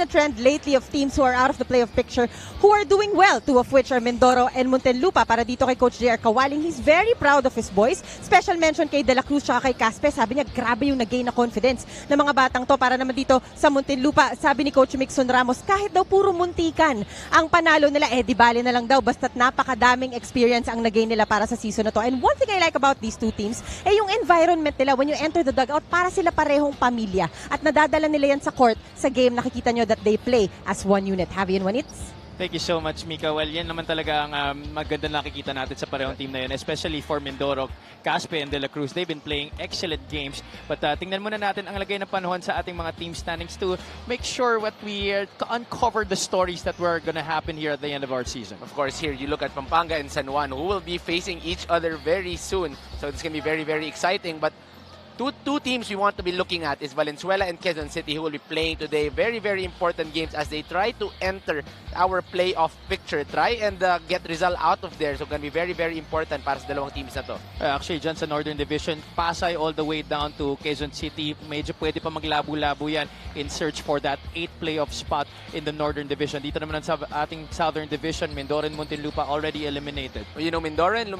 been a trend lately of teams who are out of the playoff picture who are doing well, two of which are Mindoro and Muntinlupa. Para dito kay Coach JR Kawaling, he's very proud of his boys. Special mention kay De La Cruz at kay Caspe. Sabi niya, grabe yung nag-gain na confidence ng mga batang to. Para naman dito sa Muntinlupa, sabi ni Coach Mixon Ramos, kahit daw puro muntikan ang panalo nila, di bali na lang daw. Basta't napakadaming experience ang nag-gain nila para sa season na to. And one thing I like about these two teams, yung environment nila when you enter the dugout, para sila parehong pamilya. At nadadala nila yan sa court, sa game, nakikita nyo that they play as one unit. Javi and Juanits? Thank you so much, Mika. Well, yan naman talaga ang maganda nakikita natin sa parehong team na yun, especially for Mindoro, Caspe, and De La Cruz. They've been playing excellent games. But tingnan muna natin ang lagay ng panahon sa ating mga team standings to make sure what we uncover the stories that were going to happen here at the end of our season. Of course, here you look at Pampanga and San Juan, who will be facing each other very soon. So it's going to be very, very exciting. But two teams we want to be looking at is Valenzuela and Quezon City, who will be playing today. Very, very important games as they try to enter our playoff picture. Try and get result out of there. So, going to be very, very important para sa dalawang teams na to. Actually, dyan sa Northern Division, Pasay all the way down to Quezon City. Medyo pwede pa maglabo-labo yan in search for that 8th playoff spot in the Northern Division. Dito naman sa ating Southern Division, Mindoro and Muntinlupa already eliminated. You know, Mindoro and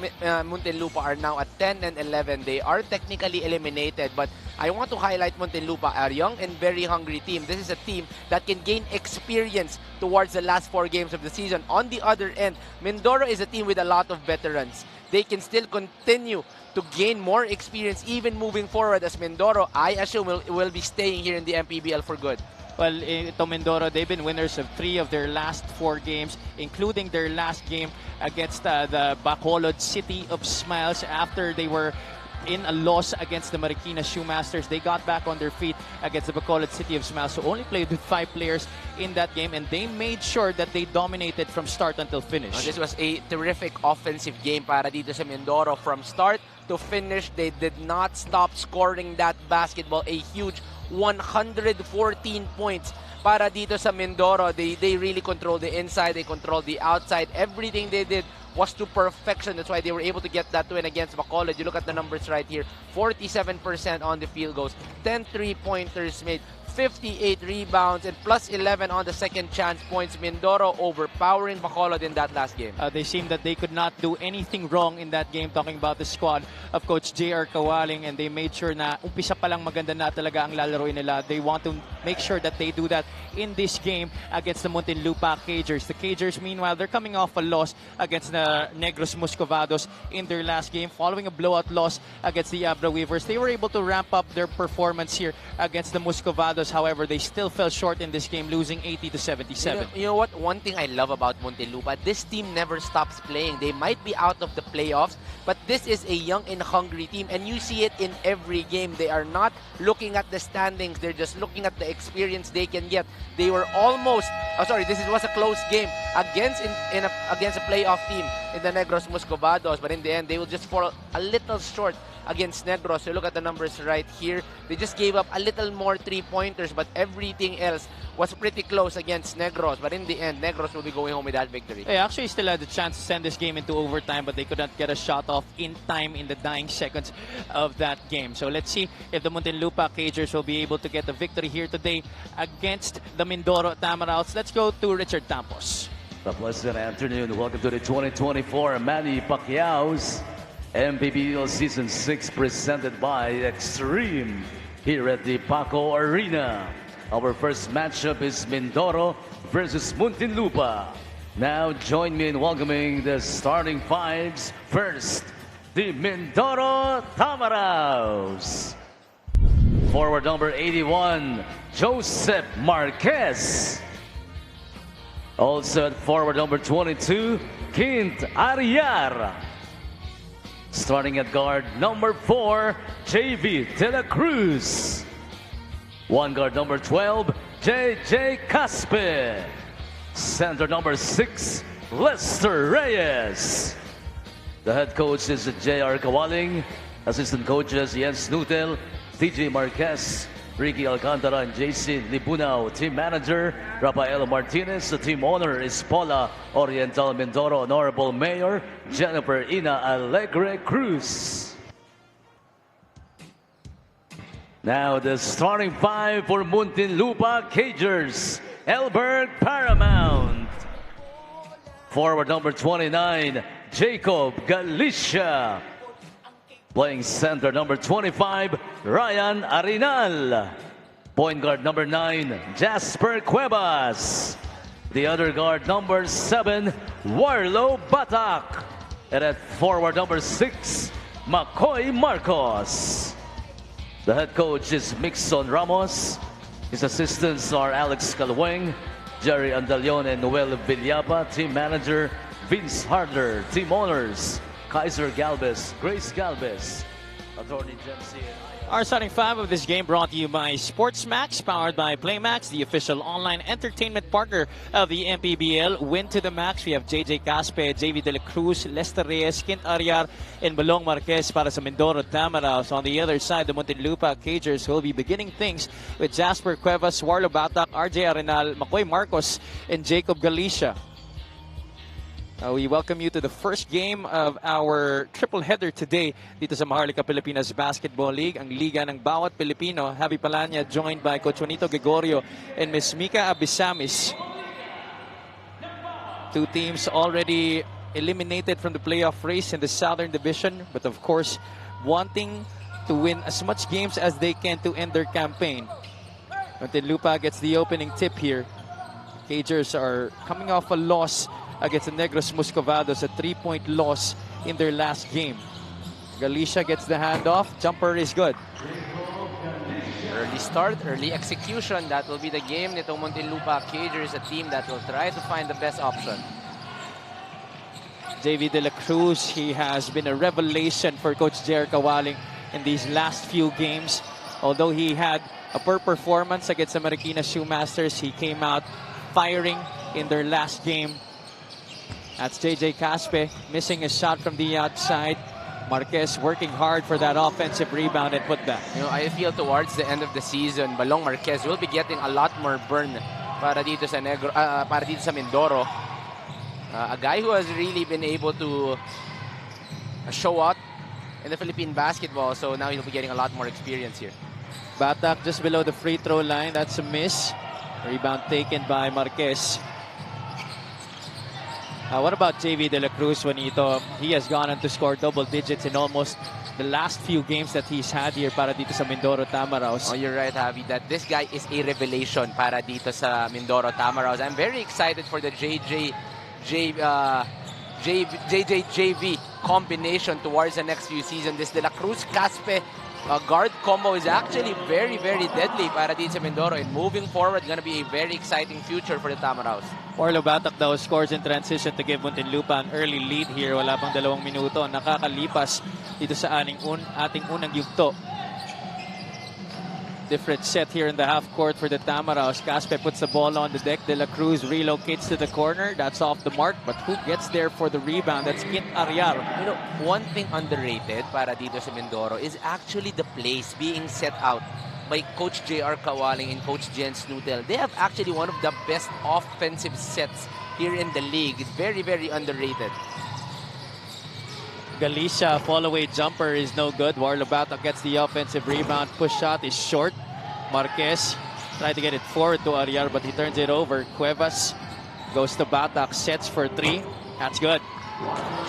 Muntinlupa are now at 10 and 11. They are technically eliminated. But I want to highlight Muntinlupa, a young and very hungry team. This is a team that can gain experience towards the last 4 games of the season. On the other end, Mindoro is a team with a lot of veterans. They can still continue to gain more experience even moving forward, as Mindoro, I assume, will be staying here in the MPBL for good. Well, ito Mindoro, they've been winners of 3 of their last 4 games, including their last game against the Bacolod City of Smiles after they were in a loss against the Marikina Shoemasters. They got back on their feet against the Bacolod City of Smiles, who only played with 5 players in that game, and they made sure that they dominated from start until finish. This was a terrific offensive game para dito sa Mindoro. From start to finish, they did not stop scoring that basketball. A huge 114 points para dito sa Mindoro. They really controlled the inside, they controlled the outside. Everything they did was to perfection. That's why they were able to get that win against Bacolod. You look at the numbers right here. 47% on the field goals, 10 3-pointers made, 58 rebounds, and plus 11 on the second chance points. Mindoro overpowering Bacolod in that last game. They seemed that they could not do anything wrong in that game, talking about the squad of Coach JR Kawaling, and they made sure na umpisa pa lang maganda na talaga ang lalaroin nila. They want to make sure that they do that in this game against the Muntinlupa Cagers. The Cagers, meanwhile, they're coming off a loss against the Negros Muscovados in their last game. Following a blowout loss against the Abra Weavers, they were able to ramp up their performance here against the Muscovados. However, they still fell short in this game, losing 80-77. You know what? One thing I love about Muntinlupa, this team never stops playing. They might be out of the playoffs, but this is a young and hungry team, and you see it in every game. They are not looking at the standings. They're just looking at the experience they can get. They were almost, was a close game against against a playoff team in the Negros Muscovados, but in the end, they will just fall a little short against Negros. So look at the numbers right here. They just gave up a little more 3-pointers, but everything else was pretty close against Negros. But in the end, Negros will be going home with that victory. They actually still had the chance to send this game into overtime, but they could not get a shot off in time in the dying seconds of that game. So let's see if the Muntinlupa Cagers will be able to get the victory here today against the Mindoro Tamarals. Let's go to Richard Tampos. A pleasant afternoon. Welcome to the 2024 Manny Pacquiao's MPBL Season 6 presented by Extreme here at the Paco Arena. Our first matchup is Mindoro versus Muntinlupa. Now join me in welcoming the starting fives. First, the Mindoro Tamarals. Forward number 81, Joseph Marquez. Also at forward number 22, Quint Ariar. Starting at guard number 4, JV De La Cruz. One guard number 12, JJ Caspe. Center number 6, Lester Reyes. The head coach is JR Kawaling. Assistant coaches Jens Nutel, TJ Marquez, Ricky Alcantara, and JC Libunao. Team manager Rafael Martinez. The team owner is Paula Oriental Mindoro. Honorable Mayor Jennifer Ina Alegre Cruz. Now the starting five for Muntinlupa Cagers. Elberg Paramount. Forward number 29, Jacob Galicia. Playing center number 25, Ryan Arinal. Point guard number 9, Jasper Cuevas. The other guard number 7, Warlo Batak. And at forward number 6, McCoy Marcos. The head coach is Mixon Ramos. His assistants are Alex Calweng, Jerry Andalion, and Noel Villapa. Team manager, Vince Hardler. Team owners, Kaiser Galvez, Grace Galvez, Attorney Dempsey. Our starting five of this game brought to you by SportsMax, powered by PlayMax, the official online entertainment partner of the MPBL. Win to the max. We have JJ Caspe, JV De La Cruz, Lester Reyes, Kint Ariar, and Balong Marquez para sa Mindoro Tamaraos. On the other side, the Muntinlupa Cagers will be beginning things with Jasper Cuevas, Warlo Batak, RJ Arenal, McCoy Marcos, and Jacob Galicia. We welcome you to the first game of our triple header today dito sa Maharlika Pilipinas Basketball League, ang liga ng bawat Pilipino. Javi Palanya joined by Coach Juanito Gregorio and Ms. Mika Abisamis. Two teams already eliminated from the playoff race in the Southern Division, but of course wanting to win as much games as they can to end their campaign. Muntinlupa gets the opening tip here. Cagers are coming off a loss against the Negros Muscovados, a 3-point loss in their last game. Galicia gets the handoff. Jumper is good. Early start, early execution. That will be the game nitong Muntinlupa Cagers, a team that will try to find the best option. JV De La Cruz, he has been a revelation for Coach J.R. Kawaling in these last few games. Although he had a poor performance against the Marikina Shoemasters, he came out firing in their last game. That's JJ Caspe missing a shot from the outside. Marquez working hard for that offensive rebound and putback. You know, I feel towards the end of the season, Balong Marquez will be getting a lot more burn para dito sa Mindoro. A guy who has really been able to show up in the Philippine basketball, so now he'll be getting a lot more experience here. Batak just below the free throw line. That's a miss. Rebound taken by Marquez. What about JV De La Cruz, Juanito? He has gone on to score double digits in almost the last few games that he's had here para dito sa Mindoro Tamaraos. Oh, you're right, Javi, that this guy is a revelation para dito sa Mindoro Tamaraos. I'm very excited for the JJ-JV combination towards the next few seasons. This De La Cruz Caspe guard combo is actually very, very deadly para dito sa Mindoro. And moving forward, gonna be a very exciting future for the Tamaraos. Warlo Batak daw scores in transition to give Muntinlupa an early lead here. Wala pang 2 minuto. Nakakalipas dito sa ating unang yugto. Different set here in the half court for the Tamaraos. Caspe puts the ball on the deck. De La Cruz relocates to the corner. That's off the mark. But who gets there for the rebound? That's Kint Ariar. You know, one thing underrated para dito sa Mindoro is actually the plays being set out by Coach J.R. Kawaling and Coach Jen Snutel. They have actually one of the best offensive sets here in the league. It's very, very underrated. Galicia fall-away jumper is no good. Warlo Batak gets the offensive rebound. Push shot is short. Marquez tried to get it forward to Ariar, but he turns it over. Cuevas goes to Batak, sets for 3. That's good.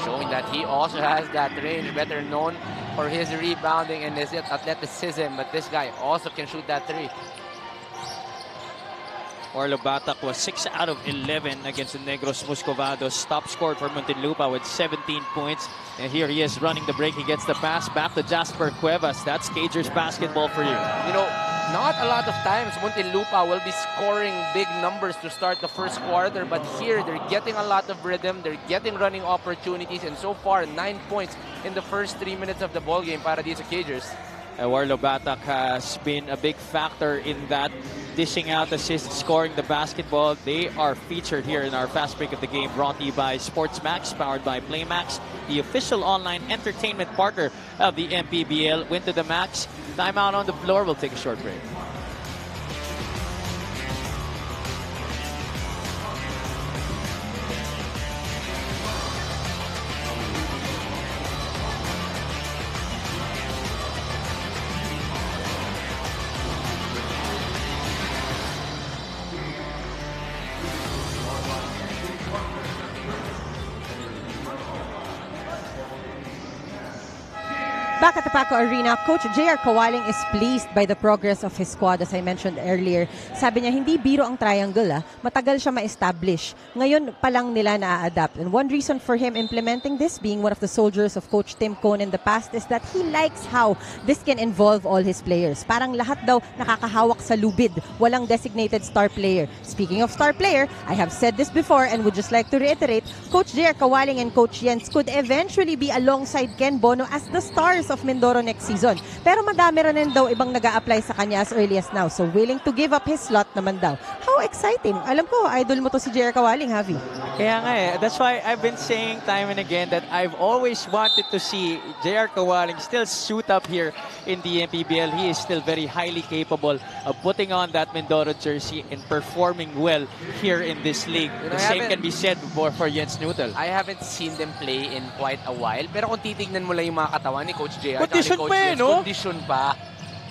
Showing that he also has that range, better known for his rebounding and his athleticism, but this guy also can shoot that 3. Warlo Batak was 6 out of 11 against the Negros Muscovados. Top scored for Muntinlupa with 17 points. And here he is running the break. He gets the pass back to Jasper Cuevas. That's Cagers basketball for you. You know, not a lot of times Muntinlupa will be scoring big numbers to start the first quarter, but here they're getting a lot of rhythm. They're getting running opportunities, and so far 9 points in the first 3 minutes of the ball game para dito sa Cagers. Warlo Batak has been a big factor in that, dishing out assists, scoring the basketball. They are featured here in our fast break of the game, brought to you by SportsMax, powered by PlayMax, the official online entertainment partner of the MPBL. Win to the max. Timeout on the floor. We'll take a short break. Back at the Paco Arena, Coach J.R. Kawaling is pleased by the progress of his squad, as I mentioned earlier. Sabi niya, hindi biro ang triangle, matagal siya ma-establish. Ngayon pa lang nila na-adapt. And one reason for him implementing this, being one of the soldiers of Coach Tim Cone in the past, is that he likes how this can involve all his players. Parang lahat daw nakakahawak sa lubid, walang designated star player. Speaking of star player, I have said this before and would just like to reiterate, Coach J.R. Kawaling and Coach Jens could eventually be alongside Ken Bono as the stars of Mindoro next season. Pero madami rin daw ibang nag-a-apply sa kanya as early as now. So willing to give up his slot naman daw. How exciting. Alam ko, idol mo to si J.R. Kawaling, Javi. Kaya nga that's why I've been saying time and again that I've always wanted to see J.R. Kawaling still suit up here in the MPBL. He is still very highly capable of putting on that Mindoro jersey and performing well here in this league. The same can be said for Jens Nuttall. I haven't seen them play in quite a while. Pero kung titignan mo lang yung mga katawan ni Coach JR, Condition Coach pa Jens, no?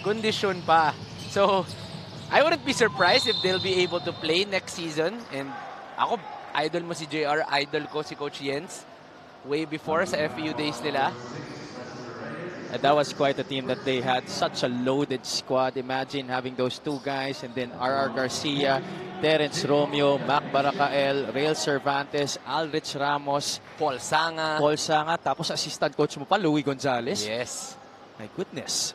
Condition pa. So, I wouldn't be surprised if they'll be able to play next season. And ako, idol mo si JR, idol ko si Coach Jens. Way before sa FEU days nila. And that was quite a team that they had such a loaded squad. Imagine having those two guys and then R.R. Garcia, Terence Romeo, Mac Baracael, Rael Cervantes, Alrich Ramos, Paul Sanga. Tapos assistant coach mo pa, Louie Gonzalez. Yes. My goodness.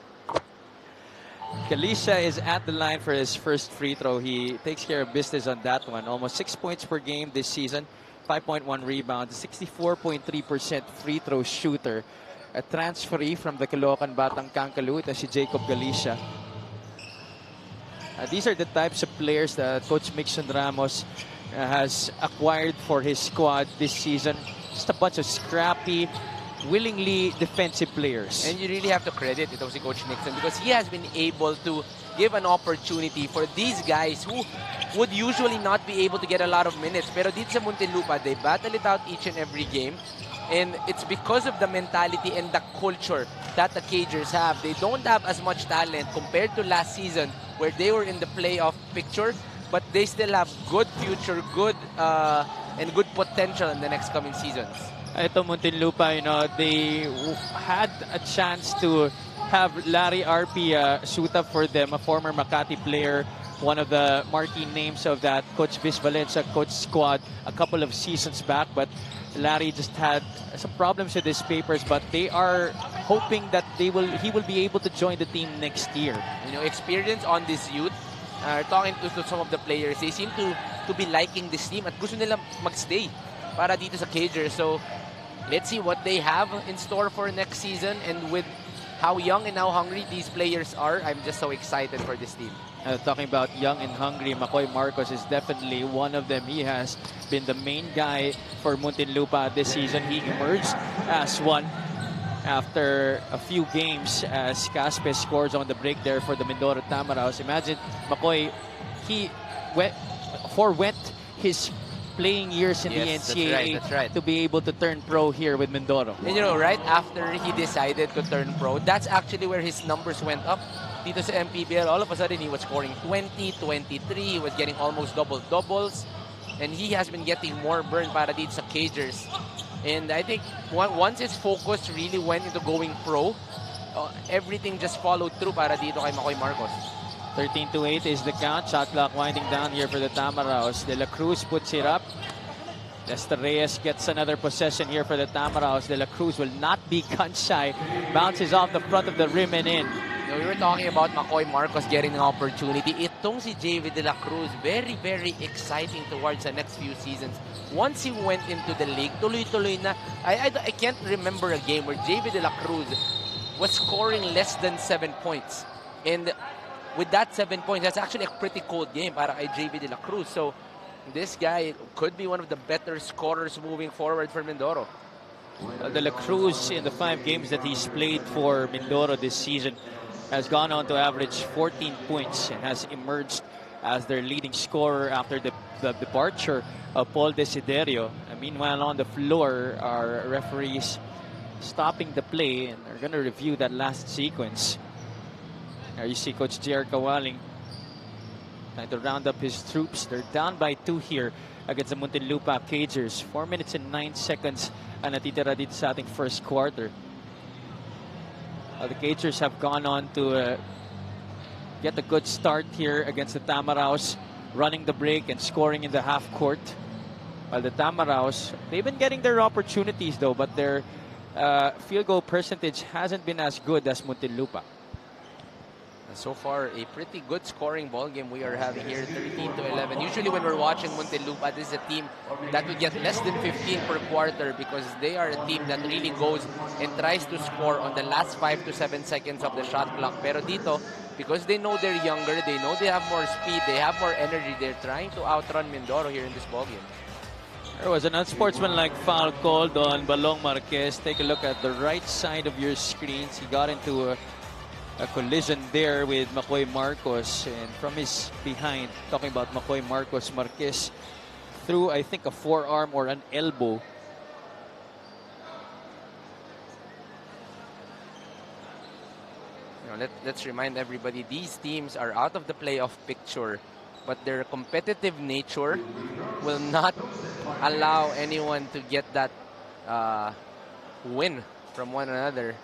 Galicia is at the line for his first free throw. He takes care of business on that one. Almost 6 points per game this season, 5.1 rebounds, 64.3% free throw shooter. A transferee from the Caloocan Batang Kankalu, ito si Jacob Galicia. These are the types of players that Coach Mixon Ramos has acquired for his squad this season. Just a bunch of scrappy, willingly defensive players. And you really have to credit ito si Coach Nixon because he has been able to give an opportunity for these guys who would usually not be able to get a lot of minutes. Pero dito sa Muntinlupa, they battle it out each and every game. And it's because of the mentality and the culture that the Cagers have. They don't have as much talent compared to last season where they were in the playoff picture, but they still have good future, good potential in the next coming seasons. Ito Muntinlupa, they had a chance to have Larry RP suit up for them, a former Makati player, one of the marquee names of that Coach Vis Valencia coach squad a couple of seasons back, but Larry just had some problems with his papers, but they are hoping that he will be able to join the team next year. Experience on this youth, talking to some of the players, they seem to be liking this team at gusto nila magstay para dito sa Cagers. So let's see what they have in store for next season, and with how young and how hungry these players are, I'm just so excited for this team. Talking about young and hungry, Makoy Marcos is definitely one of them. He has been the main guy for Muntinlupa this season. He emerged as one after a few games as Caspe scores on the break there for the Mindoro Tamaraos. Imagine, Makoy, he forwent his playing years in the NCAA that's right. to be able to turn pro here with Mindoro. And right after he decided to turn pro, that's actually where his numbers went up. Dito sa MPBL, all of a sudden he was scoring 20, 23, he was getting almost double-doubles, and he has been getting more burn para dito sa Cagers. And I think once his focus really went into going pro, everything just followed through para dito kay Makoy Marcos. 13-8 is the count. Shot clock winding down here for the Tamaraos. De La Cruz puts it up. Lester Reyes gets another possession here for the Tamaraos. De La Cruz will not be gun shy. Bounces off the front of the rim and in. We were talking about Makoy Marcos getting an opportunity. Itong si JV De La Cruz, very, very exciting towards the next few seasons. Once he went into the league, tuloy-tuloy na. I can't remember a game where JV De La Cruz was scoring less than 7 points. And with that 7 points, that's actually a pretty cold game para kay JV De La Cruz. So this guy could be one of the better scorers moving forward for Mindoro. De La Cruz, in the 5 games that he's played for Mindoro this season, has gone on to average 14 points and has emerged as their leading scorer after the departure of Paul Desiderio. And meanwhile, on the floor, our referees stopping the play and are going to review that last sequence. There you see Coach J.R. Kawaling trying to round up his troops. They're down by 2 here against the Muntinlupa Cagers. 4 minutes and 9 seconds ang natitira dito sa ating first quarter. The Cagers have gone on to get a good start here against the Tamaraos, running the break and scoring in the half court. While the Tamaraos, they've been getting their opportunities though, but their field goal percentage hasn't been as good as Muntinlupa. So far, a pretty good scoring ball game we are having here, 13-11. Usually when we're watching Muntinlupa, this is a team that would get less than 15 per quarter because they are a team that really goes and tries to score on the last 5 to 7 seconds of the shot clock. Pero dito, because they know they're younger, they know they have more speed, they have more energy, they're trying to outrun Mindoro here in this ball game. There was an unsportsmanlike foul called on Balong Marquez. Take a look at the right side of your screens. He got into a collision there with Makoy Marcos, and from his behind, talking about Makoy Marcos, Marquez threw, I think, a forearm or an elbow. Let's remind everybody, these teams are out of the playoff picture, but their competitive nature will not allow anyone to get that win from one another.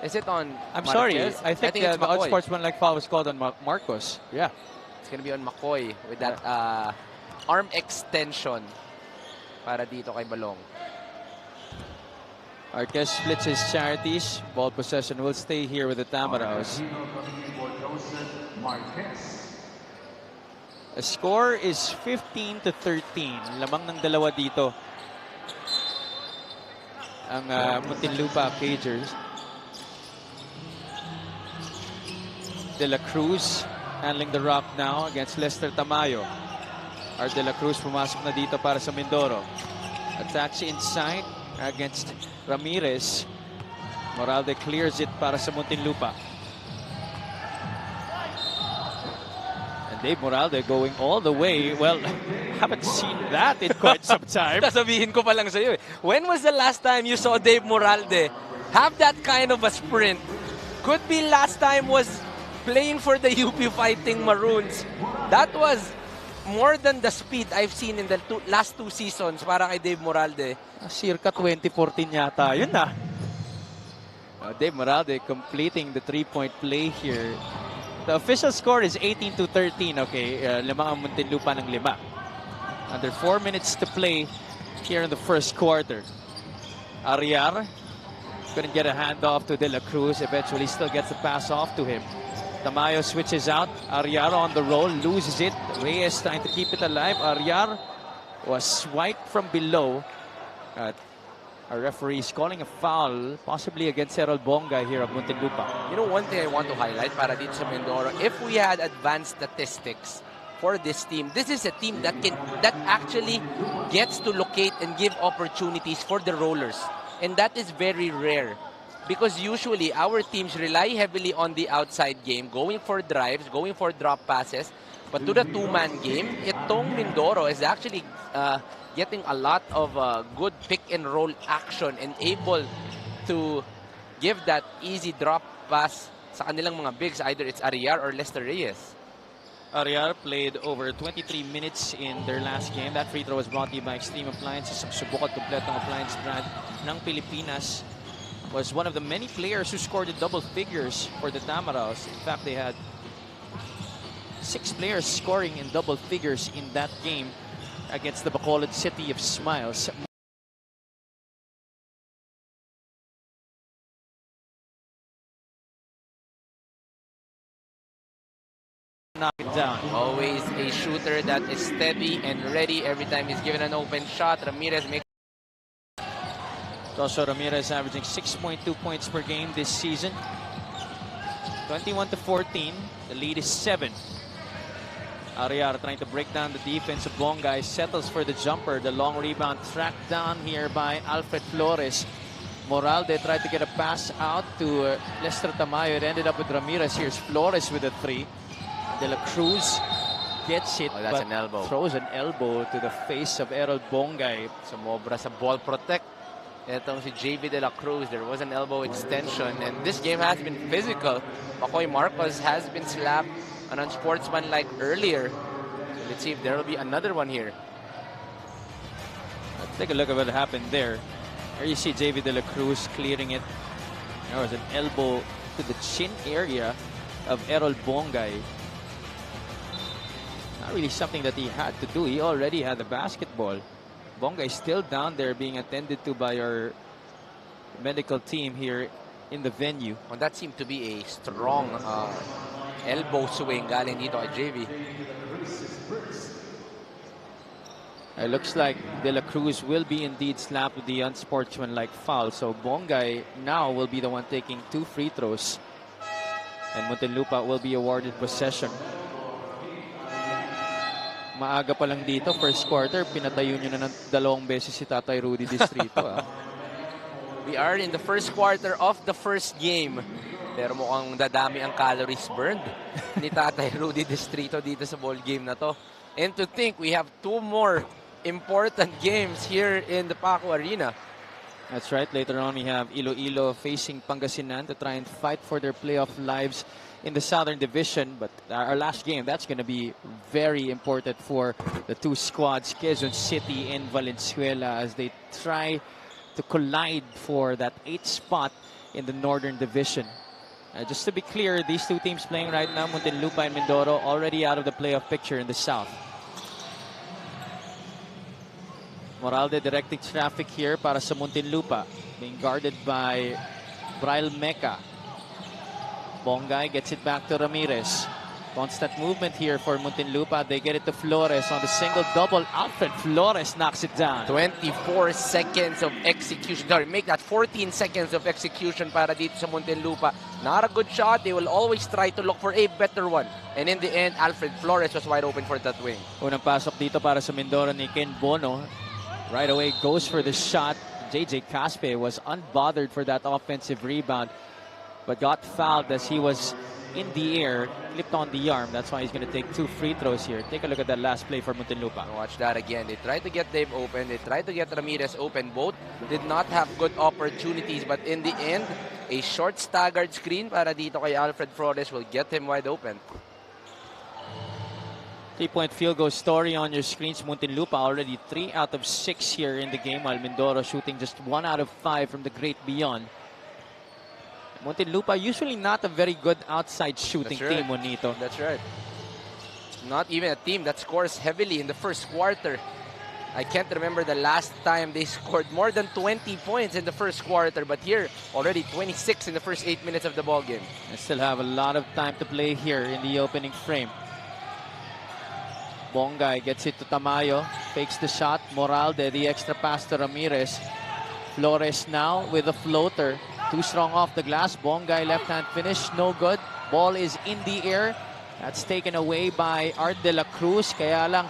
Is it on I'm Marquez? sorry, I think it's the McCoy. unsportsmanlike foul was called on Marcos. Yeah. It's gonna be on McCoy with that arm extension para dito kay Balong. Marquez splits his charities. Ball possession will stay here with the Tamaraos. The score is 15-13. Lamang ng dalawa dito ang Muntinlupa Cagers. De La Cruz handling the rock now against Lester Tamayo. Art De La Cruz pumasok na dito para sa Mindoro. Attacks inside against Ramirez. Moralde clears it para sa Muntinlupa. And Dave Moralde going all the way. Well, haven't seen that in quite some time. Sasabihin ko pa lang sa'yo eh. When was the last time you saw Dave Moralde have that kind of a sprint? Could be last time was playing for the UP Fighting Maroons. That was more than the speed I've seen in the last 2 seasons para kay Dave Moralde. Circa 2014 yata. Yun na. Dave Moralde completing the 3-point play here. The official score is 18-13. Okay, limang ang Muntinlupa ng 5. Under 4 minutes to play here in the first quarter. Ariar couldn't get a handoff to De La Cruz. Eventually still gets the pass off to him. Tamayo switches out. Ariar on the roll, loses it. Reyes trying to keep it alive. Ariar was swiped from below. Our referee is calling a foul, possibly against Errol Bonga here of Muntinlupa. You know, one thing I want to highlight para dito sa Mindoro, if we had advanced statistics for this team, this is a team that actually gets to locate and give opportunities for the rollers. And that is very rare. Because usually our teams rely heavily on the outside game, going for drives, going for drop passes. But to the 2-man game, itong Mindoro is actually getting a lot of good pick-and-roll action and able to give that easy drop pass sa kanilang mga bigs. Either it's Ariar or Lester Reyes. Ariar played over 23 minutes in their last game. That free throw was brought to you by Extreme Appliances. Ang subok at kompletong appliance brand ng Pilipinas. Was one of the many players who scored in double figures for the Tamaraos. In fact, they had 6 players scoring in double figures in that game against the Bacolod City of Smiles. Knock it down. Always a shooter that is steady and ready every time he's given an open shot. Ramirez makes Also, Ramirez averaging 6.2 points per game this season. 21-14. The lead is 7. Ariar trying to break down the defense of Bongay. Settles for the jumper. The long rebound tracked down here by Alfred Flores. Moralde tried to get a pass out to Lester Tamayo. It ended up with Ramirez. Here's Flores with a 3. De La Cruz gets it, that's but an elbow. Throws an elbow to the face of Errol Bongay. sumobra sa ball protect. Itong si JV De La Cruz, there was an elbow extension, and this game has been physical. Makoy Marcos has been slapped an unsportsmanlike earlier. So let's see if there will be another one here. Let's take a look at what happened there. Here you see JV De La Cruz clearing it. There was an elbow to the chin area of Errol Bongay. Not really something that he had to do. He already had the basketball. Bongay still down there being attended to by our medical team here in the venue. Well, that seemed to be a strong elbow swing galing dito kay JV. It looks like De La Cruz will be indeed slapped with the unsportsmanlike foul. So Bongay now will be the one taking 2 free throws. And Muntinlupa will be awarded possession. Maaga pa lang dito, first quarter, pinatayo nyo na ng 2 beses si Tatay Rudy Distrito. We are in the first quarter of the first game. Pero mukhang dadami ang calories burned ni Tatay Rudy Distrito dito sa ball game na to. And to think we have 2 more important games here in the Paco Arena. That's right. Later on, we have Iloilo facing Pangasinan to try and fight for their playoff lives in the Southern Division. But our last game, that's going to be very important for the 2 squads, Quezon City and Valenzuela, as they try to collide for that 8th spot in the Northern Division. Just to be clear, these 2 teams playing right now, Muntinlupa and Mindoro, already out of the playoff picture in the South. Moralde directing traffic here para sa Muntinlupa, being guarded by Braille Meca. Bongay gets it back to Ramirez. Constant movement here for Muntinlupa. They get it to Flores on the single-double. Alfred Flores knocks it down. 24 seconds of execution. Sorry, make that 14 seconds of execution para dito sa Muntinlupa. Not a good shot. They will always try to look for a better one. And in the end, Alfred Flores was wide open for that wing. Unang pasok dito para sa Mindoro ni Ken Bono. Right away goes for the shot. JJ Caspe was unbothered for that offensive rebound, but got fouled as he was in the air, clipped on the arm. That's why he's going to take 2 free throws here. Take a look at that last play for Muntinlupa. Watch that again. They tried to get Dave open. They tried to get Ramirez open. Both did not have good opportunities, but in the end, a short staggered screen para dito kay Alfred Flores will get him wide open. 3-point field goal story on your screens. Muntinlupa already 3 out of 6 here in the game, while Mindoro shooting just 1 out of 5 from the great beyond. Muntinlupa usually not a very good outside shooting team, Monito. That's right. Not even a team that scores heavily in the first quarter. I can't remember the last time they scored more than 20 points in the first quarter, but here already 26 in the first 8 minutes of the ball game. They still have a lot of time to play here in the opening frame. Bongay gets it to Tamayo, fakes the shot. Moralde, the extra pass to Ramirez. Flores now with a floater. Too strong off the glass. Bongay left-hand finish, no good. Ball is in the air. That's taken away by Art de la Cruz. Kaya lang,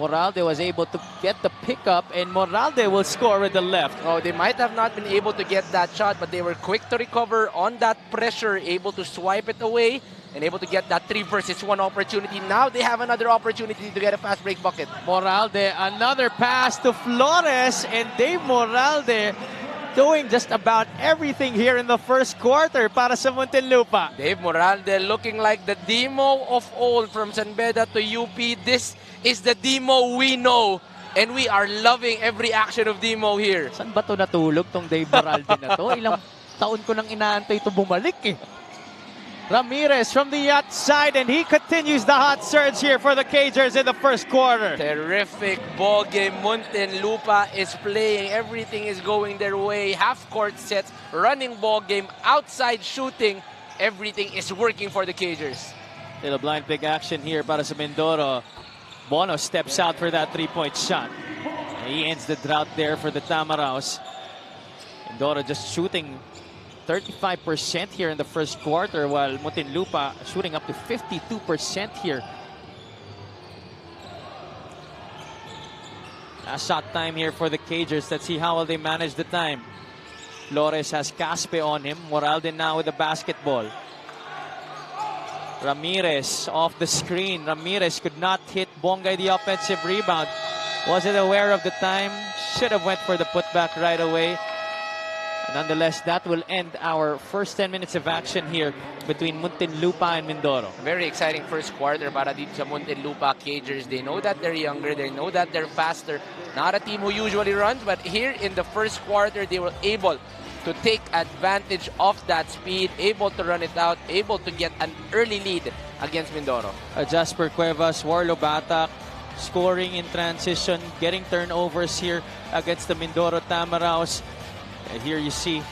Moralde was able to get the pickup, and Moralde will score with the left. Oh, they might have not been able to get that shot, but they were quick to recover on that pressure, able to swipe it away, and able to get that 3 versus 1 opportunity. Now they have another opportunity to get a fast break bucket. Moralde, another pass to Flores, and Dave Moralde doing just about everything here in the first quarter para sa Muntinlupa. Dave Moralde looking like the Demo of old from San Beda to UP. This is the Demo we know, and we are loving every action of Demo here. Saan ba ito natulog tong Dave Moralde na to? Ilang taon ko nang inaantay ito bumalik eh. Ramirez from the outside, and he continues the hot surge here for the Cagers in the first quarter. Terrific ball game. Muntinlupa is playing. Everything is going their way. Half-court sets, running ball game, outside shooting. Everything is working for the Cagers. Little blind pick action here para sa Mindoro. Bono steps out for that 3-point shot. He ends the drought there for the Tamaraos. Mindoro just shooting 35% here in the first quarter, while Muntinlupa shooting up to 52% here. Last shot time here for the Cagers. Let's see how will they manage the time. Flores has Caspe on him. Moralde now with the basketball. Ramirez off the screen. Ramirez could not hit Bongay the offensive rebound. Wasn't aware of the time. Should have went for the putback right away. Nonetheless, that will end our first 10 minutes of action here between Muntinlupa and Mindoro. Very exciting first quarter para dito sa Muntinlupa Cagers. They know that they're younger. They know that they're faster. Not a team who usually runs, but here in the first quarter, they were able to take advantage of that speed, able to run it out, able to get an early lead against Mindoro. Jasper Cuevas, Warlo Batak, scoring in transition, getting turnovers here against the Mindoro Tamaraos. And here you see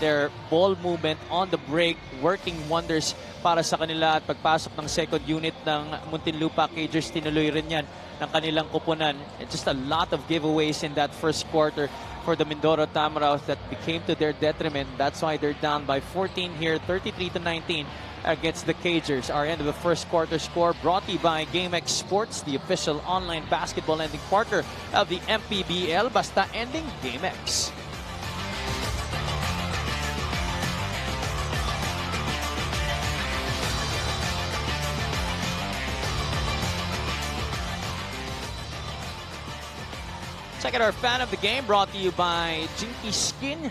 their ball movement on the break, working wonders para sa kanila, at pagpasok ng second unit ng Muntinlupa Cagers, tinuloy rin yan ng kanilang kupunan. And just a lot of giveaways in that first quarter for the Mindoro Tamaraos that became to their detriment. That's why they're down by 14 here, 33-19 against the Cagers. Our end of the first quarter score brought to you by GameX Sports, the official online basketball lending partner of the MPBL. Basta ending GameX. Check out our fan of the game, brought to you by Jinky Skin.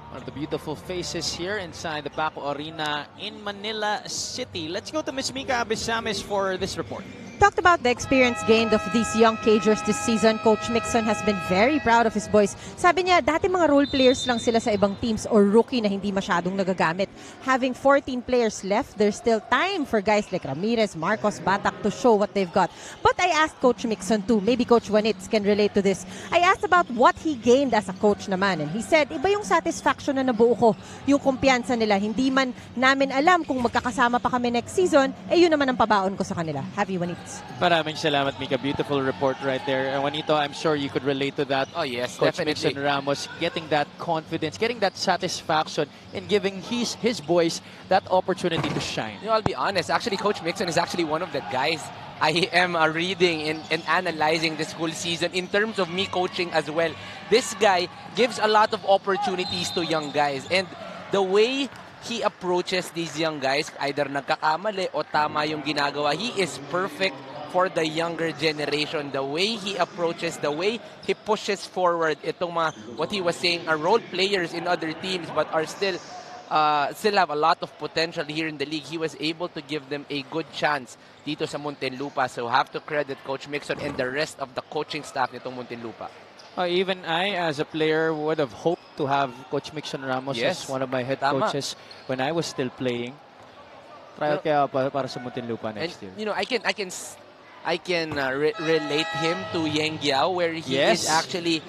One of the beautiful faces here inside the Paco Arena in Manila City. Let's go to Ms. Mika Abisames for this report. Talked about the experience gained of these young Cagers this season. Coach Mixon has been very proud of his boys. Sabi niya, dati mga role players lang sila sa ibang teams or rookie na hindi masyadong nagagamit. Having 14 players left, there's still time for guys like Ramirez, Marcos, Batak to show what they've got. But I asked Coach Mixon too, maybe Coach Juanitz can relate to this. I asked about what he gained as a coach naman, and he said, iba yung satisfaction na nabuo ko, yung kumpiyansa nila. Hindi man namin alam kung magkakasama pa kami next season, eh yun naman ang pabaon ko sa kanila. Happy Juanitz. Maraming salamat, Mika. Beautiful report right there. And Juanito, I'm sure you could relate to that. Oh yes, Coach definitely. Mixon Ramos getting that confidence, getting that satisfaction, and giving his boys that opportunity to shine. You know, I'll be honest. Actually, Coach Mixon is actually one of the guys I am reading and analyzing this whole season in terms of me coaching as well. This guy gives a lot of opportunities to young guys, and the way he approaches these young guys, either nagkakamali o tama yung ginagawa, he is perfect for the younger generation. The way he approaches, the way he pushes forward, itong mga, what he was saying, are role players in other teams but are still have a lot of potential here in the league. He was able to give them a good chance dito sa Muntinlupa. So have to credit Coach Mixon and the rest of the coaching staff nitong Muntinlupa. Even I, as a player, would have hoped to have Coach Mixon Ramos as one of my head coaches when I was still playing. Trial kaya para sa Muntinlupa next year. You know, I can relate him to Yang Giao, where he is actually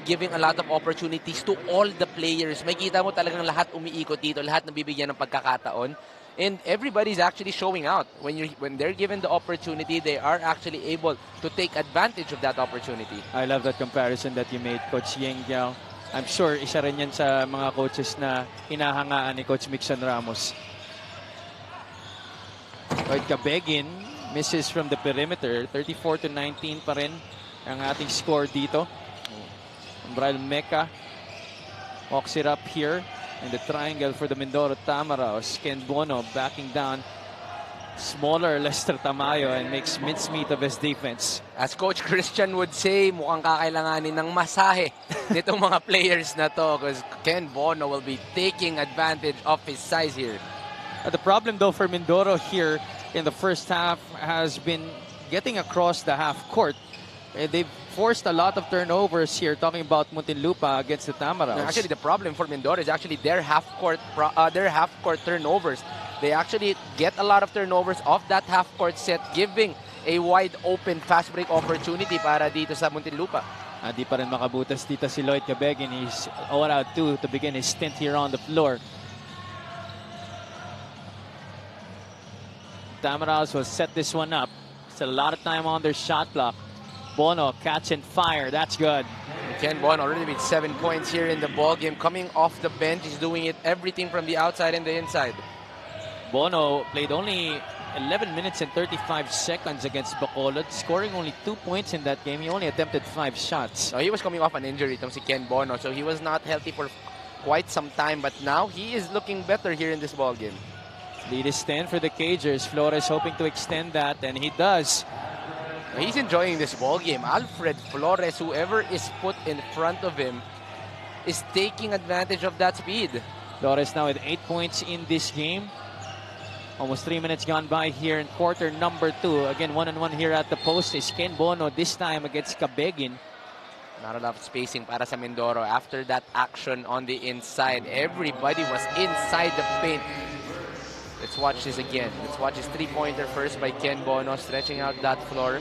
giving a lot of opportunities to all the players. Makita mo talagang lahat umiikot dito, lahat nabibigyan ng pagkakataon. And everybody's actually showing out. When they're given the opportunity, they are actually able to take advantage of that opportunity. I love that comparison that you made, Coach Yang Giao. I'm sure isa rin yan sa mga coaches na hinahangaan ni Coach Mixon Ramos. Lloyd Cabegin misses from the perimeter. 34-19 pa rin ang ating score dito. Umbral Meca walks it up here. And the triangle for the Mindoro Tamaraos. Ken Bono backing down smaller Lester Tamayo and makes mincemeat of his defense. As Coach Christian would say, mukhang kakailanganin ng masahe nitong mga players na to, because Ken Bono will be taking advantage of his size here. The problem though for Mindoro here in the first half has been getting across the half court. They've forced a lot of turnovers here, talking about Muntinlupa against the Tamaraos. Actually, the problem for Mindoro is actually their half-court turnovers. They actually get a lot of turnovers off that half-court set, giving a wide-open fast break opportunity para dito sa Muntinlupa. Di pa rin makabutas dito si Lloyd Cabegin. He's 0 out 2 to begin his stint here on the floor. Tamaraos will set this one up. Still a lot of time on their shot clock. Bono catch and fire. That's good. Ken Bono already with 7 points here in the ball game. Coming off the bench, he's doing it everything from the outside and the inside. Bono played only 11 minutes and 35 seconds against Bacolod, scoring only 2 points in that game. He only attempted 5 shots. So he was coming off an injury, itong si Ken Bono, so he was not healthy for quite some time. But now he is looking better here in this ball game. Lead is 10 for the Cagers. Flores hoping to extend that, and he does. He's enjoying this ball game. Alfred Flores, whoever is put in front of him, is taking advantage of that speed. Flores now with 8 points in this game. Almost 3 minutes gone by here in quarter number 2. Again, one-on-one here at the post is Ken Bono, this time against Cabegin. Not enough spacing para sa Mindoro. After that action on the inside, everybody was inside the paint. Let's watch this again. Let's watch his three-pointer first by Ken Bono, stretching out that floor.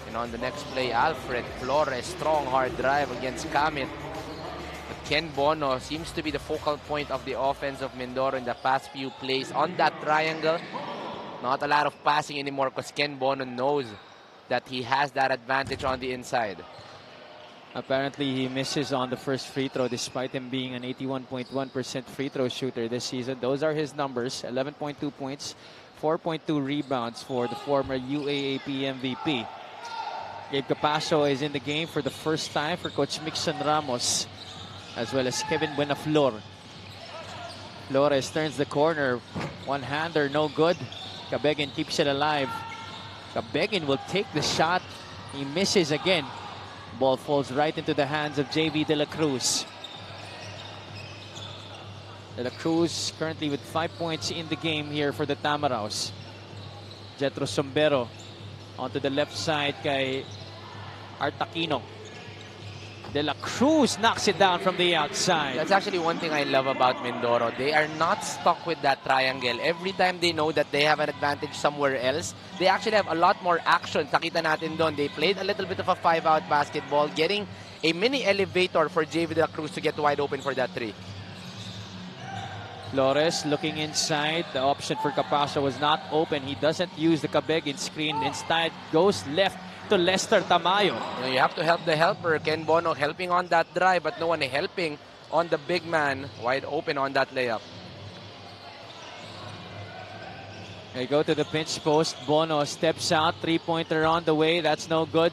And on the next play, Alfred Flores, strong hard drive against Kamit. But Ken Bono seems to be the focal point of the offense of Mindoro in the past few plays. On that triangle, not a lot of passing anymore because Ken Bono knows that he has that advantage on the inside. Apparently, he misses on the first free throw despite him being an 81.1% free throw shooter this season. Those are his numbers: 11.2 points, 4.2 rebounds for the former UAAP MVP. Gabe Capacio is in the game for the first time for Coach Mixon Ramos, as well as Kevin Buenaflor. Flores turns the corner. One-hander, no good. Cabegin keeps it alive. Cabegin will take the shot. He misses again. Ball falls right into the hands of JV De La Cruz. De La Cruz currently with 5 points in the game here for the Tamaraws. Jetro Sombero onto the left side kay Artaquino. De La Cruz knocks it down from the outside. That's actually one thing I love about Mindoro. They are not stuck with that triangle. Every time they know that they have an advantage somewhere else, they actually have a lot more action. Nakita natin doon. They played a little bit of a 5-out basketball, getting a mini elevator for JV De La Cruz to get wide open for that three. Flores looking inside. The option for Capacio was not open. He doesn't use the Cabegin screen. Instead, goes left to Lester Tamayo. You have to help the helper. Ken Bono helping on that drive, but no one helping on the big man wide open on that layup. They go to the pinch post. Bono steps out. Three-pointer on the way. That's no good.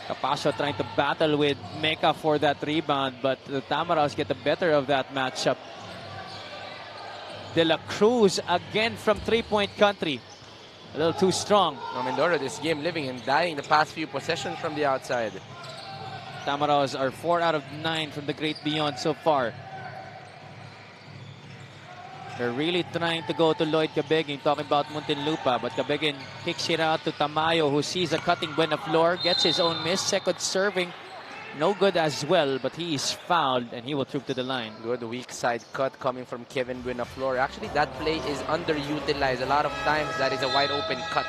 Capacio trying to battle with Mecca for that rebound, but the Tamaraws get the better of that matchup. De La Cruz again from three-point country. A little too strong. No, Mindoro this game living and dying the past few possessions from the outside. Tamaraws are 4 out of 9 from the great beyond so far. They're really trying to go to Lloyd Cabegin, talking about Muntinlupa, but Cabegin kicks it out to Tamayo, who sees a cutting Buenaflor, gets his own miss, second serving. No good as well, but he is fouled and he will troop to the line. Good weak side cut coming from Kevin Buenaflor. Actually, that play is underutilized. A lot of times that is a wide open cut.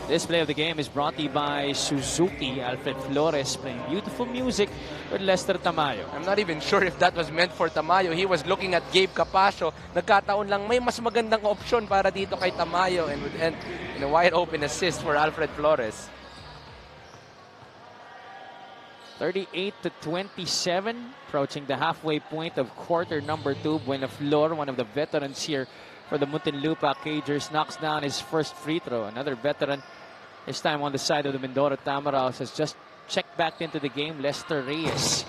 This play of the game is brought to you by Suzuki. Alfred Flores playing beautiful music with Lester Tamayo. I'm not even sure if that was meant for Tamayo. He was looking at Gabe Capacio. Nagkataon lang may mas magandang option para dito kay Tamayo and would end in a wide open assist for Alfred Flores. 38-27, approaching the halfway point of quarter number 2. Buenaflor, one of the veterans here for the Muntinlupa Cagers, knocks down his first free throw. Another veteran, this time on the side of the Mindoro Tamaraws, has just checked back into the game, Lester Reyes.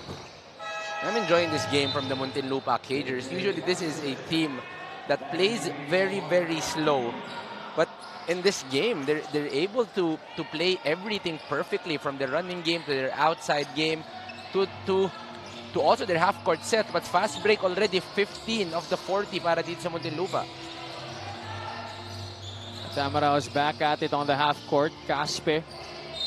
I'm enjoying this game from the Muntinlupa Cagers. Usually this is a team that plays very, very slow. But in this game, they're able to play everything perfectly, from the running game to their outside game to also their half-court set. But fast break already 15 of the 40 para dito sa Muntinlupa. Tamaraws back at it on the half-court. Caspe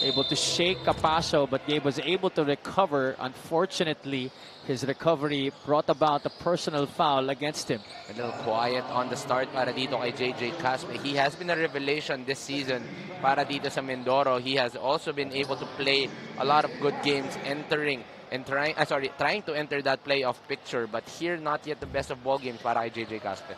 able to shake Capacio, but Gabe was able to recover. Unfortunately, his recovery brought about a personal foul against him. A little quiet on the start para dito kay JJ Caspe. He has been a revelation this season para dito sa Mindoro. He has also been able to play a lot of good games, entering and trying to enter that playoff picture, but here not yet the best of ball games para kay JJ Caspe.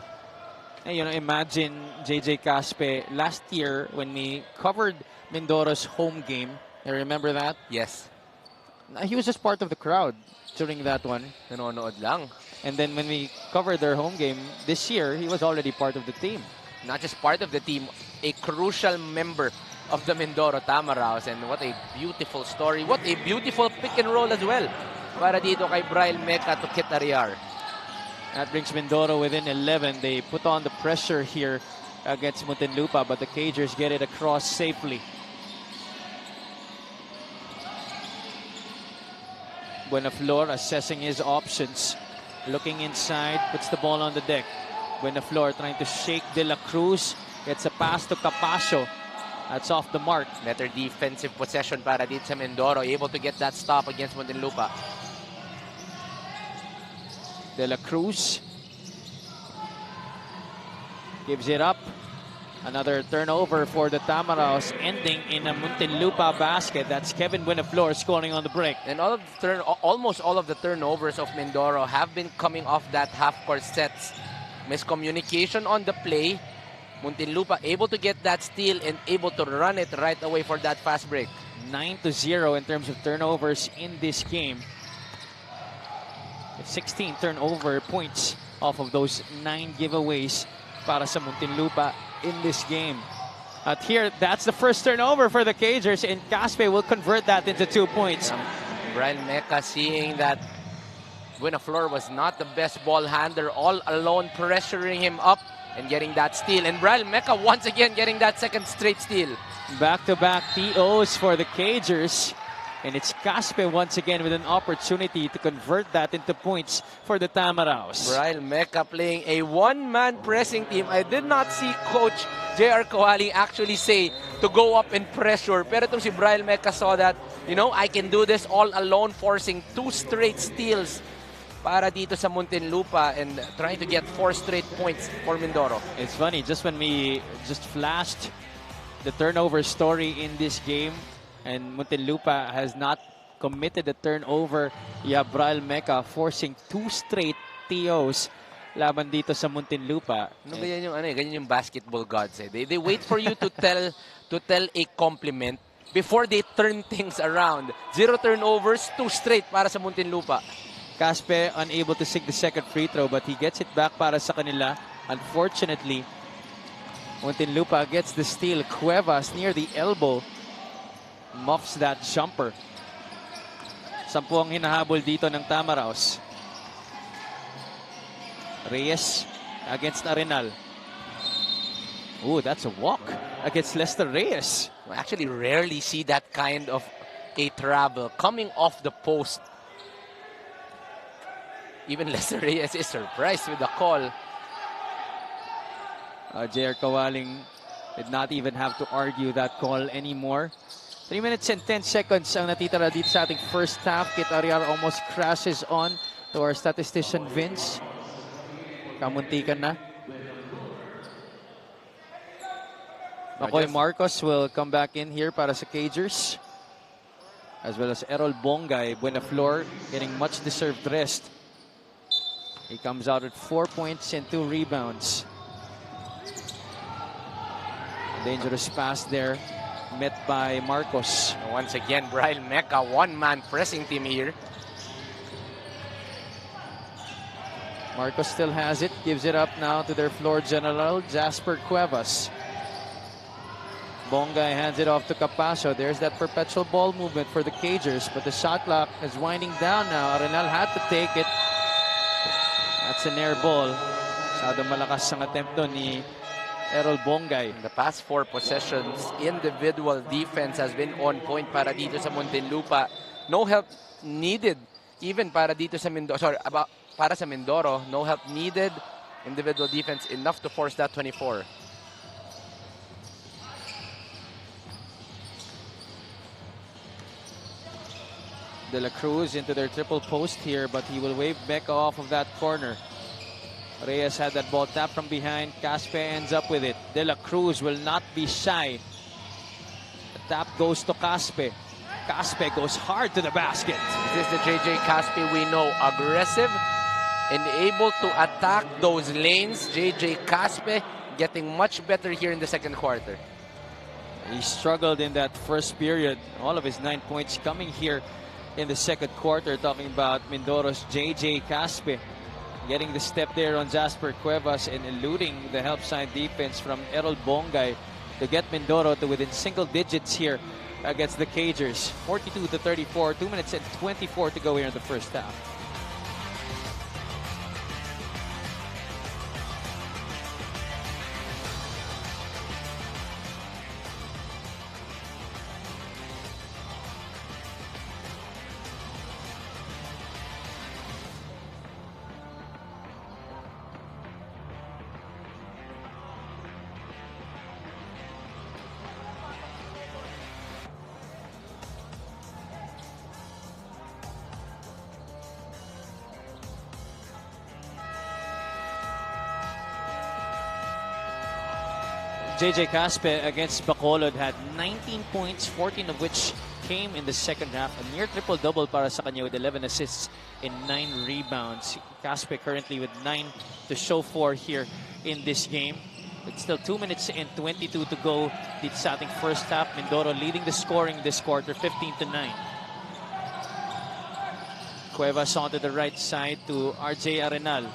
And, you know, imagine JJ Caspe last year when we covered Mindoro's home game. You remember that? Yes. He was just part of the crowd during that one. Nanonood lang. And then when we covered their home game this year, he was already part of the team. Not just part of the team, a crucial member of the Mindoro Tamaraws. And what a beautiful story. What a beautiful pick and roll as well para dito kay Brian Mecca to Kit Ariar. That brings Mindoro within 11. They put on the pressure here against Muntinlupa, but the Cagers get it across safely. Buenaflor assessing his options. Looking inside, puts the ball on the deck. Buenaflor trying to shake De La Cruz. Gets a pass to Capacio. That's off the mark. Better defensive possession para dito sa Mindoro. Able to get that stop against Muntinlupa. De La Cruz gives it up. Another turnover for the Tamaraos, ending in a Muntinlupa basket. That's Kevin Buenaflor scoring on the break. And almost all of the turnovers of Mindoro have been coming off that half-court sets. Miscommunication on the play. Muntinlupa able to get that steal and able to run it right away for that fast break. 9-0 in terms of turnovers in this game. 16 turnover points off of those 9 giveaways para sa Muntinlupa in this game. At here, that's the first turnover for the Cagers, and Caspe will convert that into 2 points. Brian Meca seeing that Buenaflor was not the best ball handler, all alone pressuring him up and getting that steal. And Brian Meca once again getting that second straight steal. Back-to-back TOs for the Cagers. And it's Caspe once again with an opportunity to convert that into points for the Tamaraos. Brian Meca playing a one-man pressing team. I did not see Coach J.R. Kawaling actually say to go up and pressure. Pero itong si Brian Meca saw that, you know, I can do this all alone, forcing 2 straight steals para dito sa Muntinlupa and trying to get 4 straight points for Mindoro. It's funny, just when we just flashed the turnover story in this game, and Muntinlupa has not committed a turnover. Brian Meca forcing 2 straight TOs laban dito sa Muntinlupa. No, ganyan yung basketball gods. Eh. They wait for you to tell a compliment before they turn things around. 0 turnovers, 2 straight para sa Muntinlupa. Caspe unable to sink the second free throw, but he gets it back para sa kanila. Unfortunately, Muntinlupa gets the steal. Cuevas near the elbow muffs that jumper. 10 ang hinahabol dito ng Tamaraos. Reyes against Arenal. Ooh, that's a walk against Lester Reyes. I actually rarely see that kind of a travel coming off the post. Even Lester Reyes is surprised with the call. J.R. Kawaling did not even have to argue that call anymore. 3 minutes and 10 seconds ang natitira dito sa ating first half. Kit Ariar almost crashes on to our statistician Vince. Kamuntikan na. Makoy Marcos will come back in here para sa Cagers. As well as Errol Bongay, Buenaflor getting much deserved rest. He comes out at 4 points and 2 rebounds. Dangerous pass there. Met by Marcos. Once again, Brian Meca, one-man pressing team here. Marcos still has it. Gives it up now to their floor general, Jasper Cuevas. Bongay hands it off to Capacio. There's that perpetual ball movement for the Cagers, but the shot clock is winding down now. Arenal had to take it. That's an air ball. Masyado malakas ang attempt doon ni Errol Bongay. The past 4 possessions, individual defense has been on point para dito sa Muntinlupa. No help needed even para dito sa Mindoro. Para sa Mindoro, no help needed. Individual defense enough to force that 24. De La Cruz into their triple post here, but he will wave Becca off of that corner. Reyes had that ball tapped from behind. Caspe ends up with it. De La Cruz will not be shy. The tap goes to Caspe. Caspe goes hard to the basket. This is the JJ Caspe we know. Aggressive and able to attack those lanes. JJ Caspe getting much better here in the second quarter. He struggled in that first period. All of his 9 points coming here in the second quarter. Talking about Mindoro's JJ Caspe. Getting the step there on Jasper Cuevas and eluding the help side defense from Errol Bongay to get Mindoro to within single digits here against the Cagers. 42-34, 2 minutes and 24 to go here in the first half. JJ Caspe against Bacolod had 19 points, 14 of which came in the second half. A near triple-double para sa kanya with 11 assists and 9 rebounds. Caspe currently with 9 to show for here in this game. It's still 2 minutes and 22 to go. Dito sa ating first half, Mindoro leading the scoring this quarter, 15-9. Cuevas onto the right side to RJ Arenal.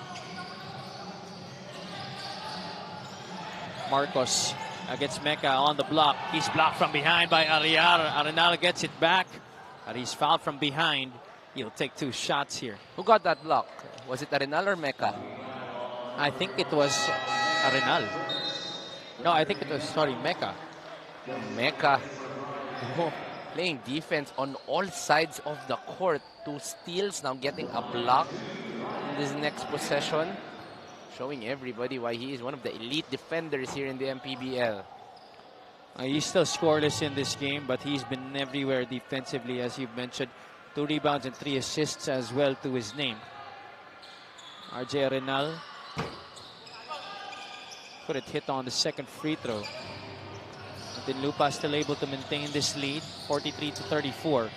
Marcos against Mecca on the block. He's blocked from behind by Ariar. Arenal gets it back, but he's fouled from behind. He'll take 2 shots here. Who got that block? Was it Arenal or Mecca? I think it was Arenal. No, I think it was, Mecca. Mecca playing defense on all sides of the court. 2 steals, now getting a block in this next possession. Showing everybody why he is one of the elite defenders here in the MPBL. He's still scoreless in this game, but he's been everywhere defensively, as you've mentioned. 2 rebounds and 3 assists as well to his name. RJ Arenal could have hit on the second free throw. Muntinlupa still able to maintain this lead, 43-34.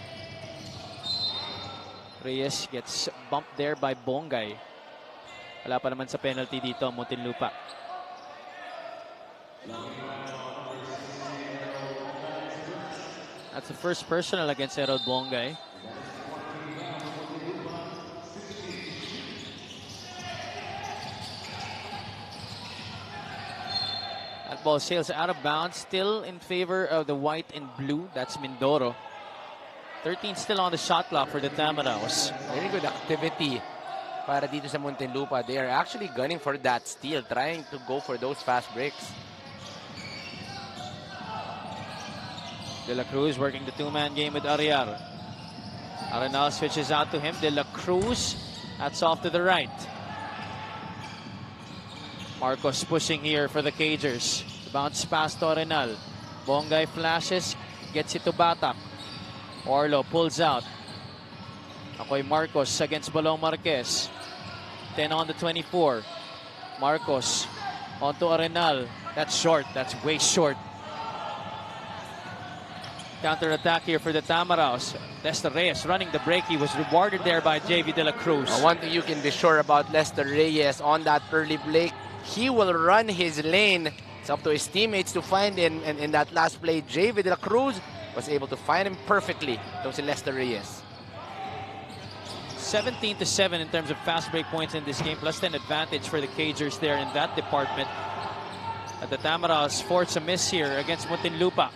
Reyes gets bumped there by Bongay. Wala pa naman sa penalty dito, Muntinlupa. That's the first personal against Errol Bongay. That ball sails out of bounds, still in favor of the white and blue. That's Mindoro. 13 still on the shot clock for the Tamaraos. Very good activity para dito sa Muntinlupa. They are actually gunning for that steal, trying to go for those fast breaks. De La Cruz working the 2-man game with Ariar. Arenal switches out to him. De La Cruz, that's off to the right. Marcos pushing here for the Cagers. Bounce pass to Arenal. Bongay flashes, gets it to Batak. Orlo pulls out. Ako'y Marcos against Balong Marquez. 10 on the 24. Marcos onto Arenal. That's short. That's way short. Counter-attack here for the Tamaraos. Lester Reyes running the break. He was rewarded there by JV De La Cruz. One thing you can be sure about Lester Reyes on that early break, he will run his lane. It's up to his teammates to find him. And in that last play, JV De La Cruz was able to find him perfectly. That was Lester Reyes. 17-7 in terms of fast break points in this game, plus 10 advantage for the Cagers there in that department. At the Tamaraos force a miss here against Muntinlupa.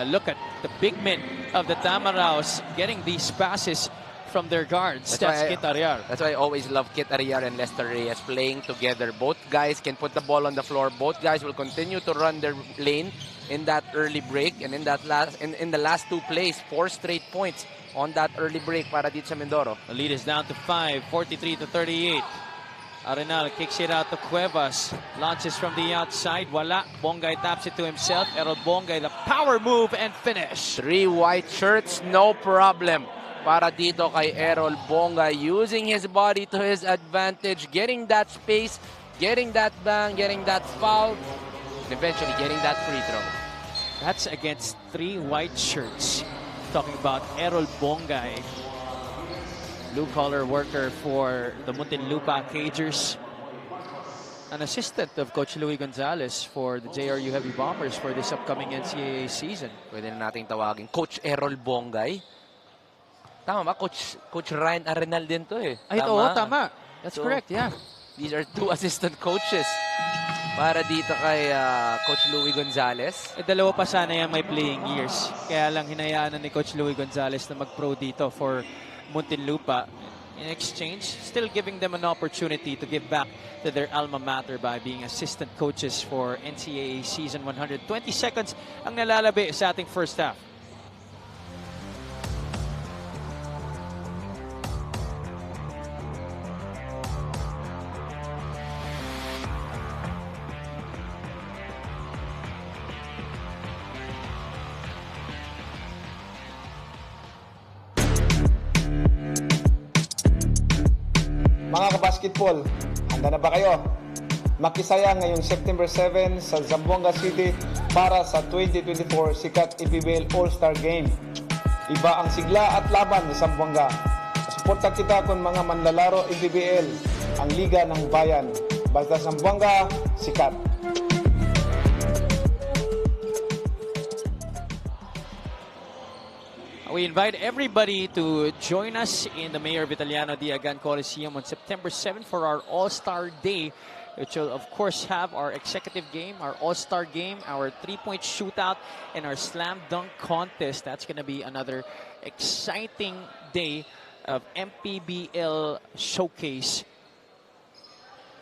Look at the big men of the Tamaraos getting these passes from their guards. That's Kit Ariar. That's why I always love Kit Ariar and Lester Reyes playing together. Both guys can put the ball on the floor. Both guys will continue to run their lane in that early break, and in that in the last 2 plays, 4 straight points on that early break para dito sa Mindoro. The lead is down to 5, 43-38. Arenal kicks it out to Cuevas. Launches from the outside. Wala. Bongay taps it to himself. Errol Bongay, the power move and finish. 3 white shirts, no problem. Para dito kay Errol Bongay, using his body to his advantage, getting that space, getting that bang, getting that foul, and eventually getting that free throw. That's against 3 white shirts. Talking about Errol Bongay, blue-collar worker for the Muntinlupa Cagers. An assistant of Coach Louie Gonzalez for the JRU Heavy Bombers for this upcoming NCAA season. Pwede na nating tawagin Coach Errol Bongay. Tama ba? Coach Ryan Arenal din to eh. Ay, oo, tama. That's correct, yeah. These are 2 assistant coaches para dito kay Coach Louie Gonzalez. Dalawa pa sana yung may playing years. Kaya lang hinayaan na ni Coach Louie Gonzalez na mag-pro dito for Muntinlupa. In exchange, still giving them an opportunity to give back to their alma mater by being assistant coaches for NCAA Season 120 seconds ang nalalabi sa ating first half. Mga kabasketball, handa na ba kayo? makisaya ngayong September 7 sa Zamboanga City para sa 2024 Sikat MPBL All-Star Game. Iba ang sigla at laban ni Zamboanga. Suporta kita kung mga manlalaro MPBL, ang Liga ng Bayan. Basta Zamboanga, sikat. We invite everybody to join us in the Mayor Vitaliano Diagan Coliseum on September 7 for our All-Star Day, which will of course have our executive game, our All-Star game, our three-point shootout, and our slam dunk contest. That's going to be another exciting day of MPBL showcase.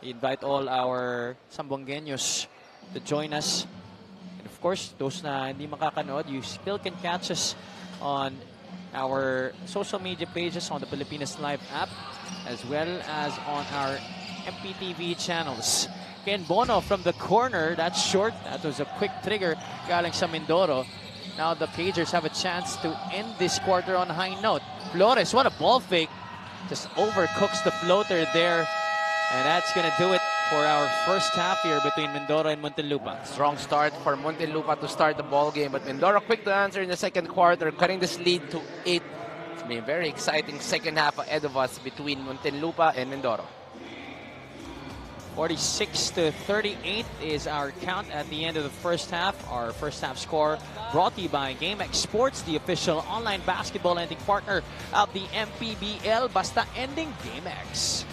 We invite all our Sambuangueños to join us. And of course, those na hindi makakanood, you still can catch us on our social media pages, on the Pilipinas Live app, as well as on our MPTV channels. Ken Bono from the corner, that's short. That was a quick trigger galing sa Mindoro. Now the Pagers have a chance to end this quarter on a high note. Flores, what a ball fake. Just overcooks the floater there. And that's going to do it for our first half here between Mindoro and Muntinlupa. Strong start for Muntinlupa to start the ball game, but Mindoro quick to answer in the second quarter, cutting this lead to 8. It's been a very exciting second half ahead of us between Muntinlupa and Mindoro. 46-38 is our count at the end of the first half. Our first half score brought to you by GameX Sports, the official online basketball lending partner of the MPBL. Basta ending GameX.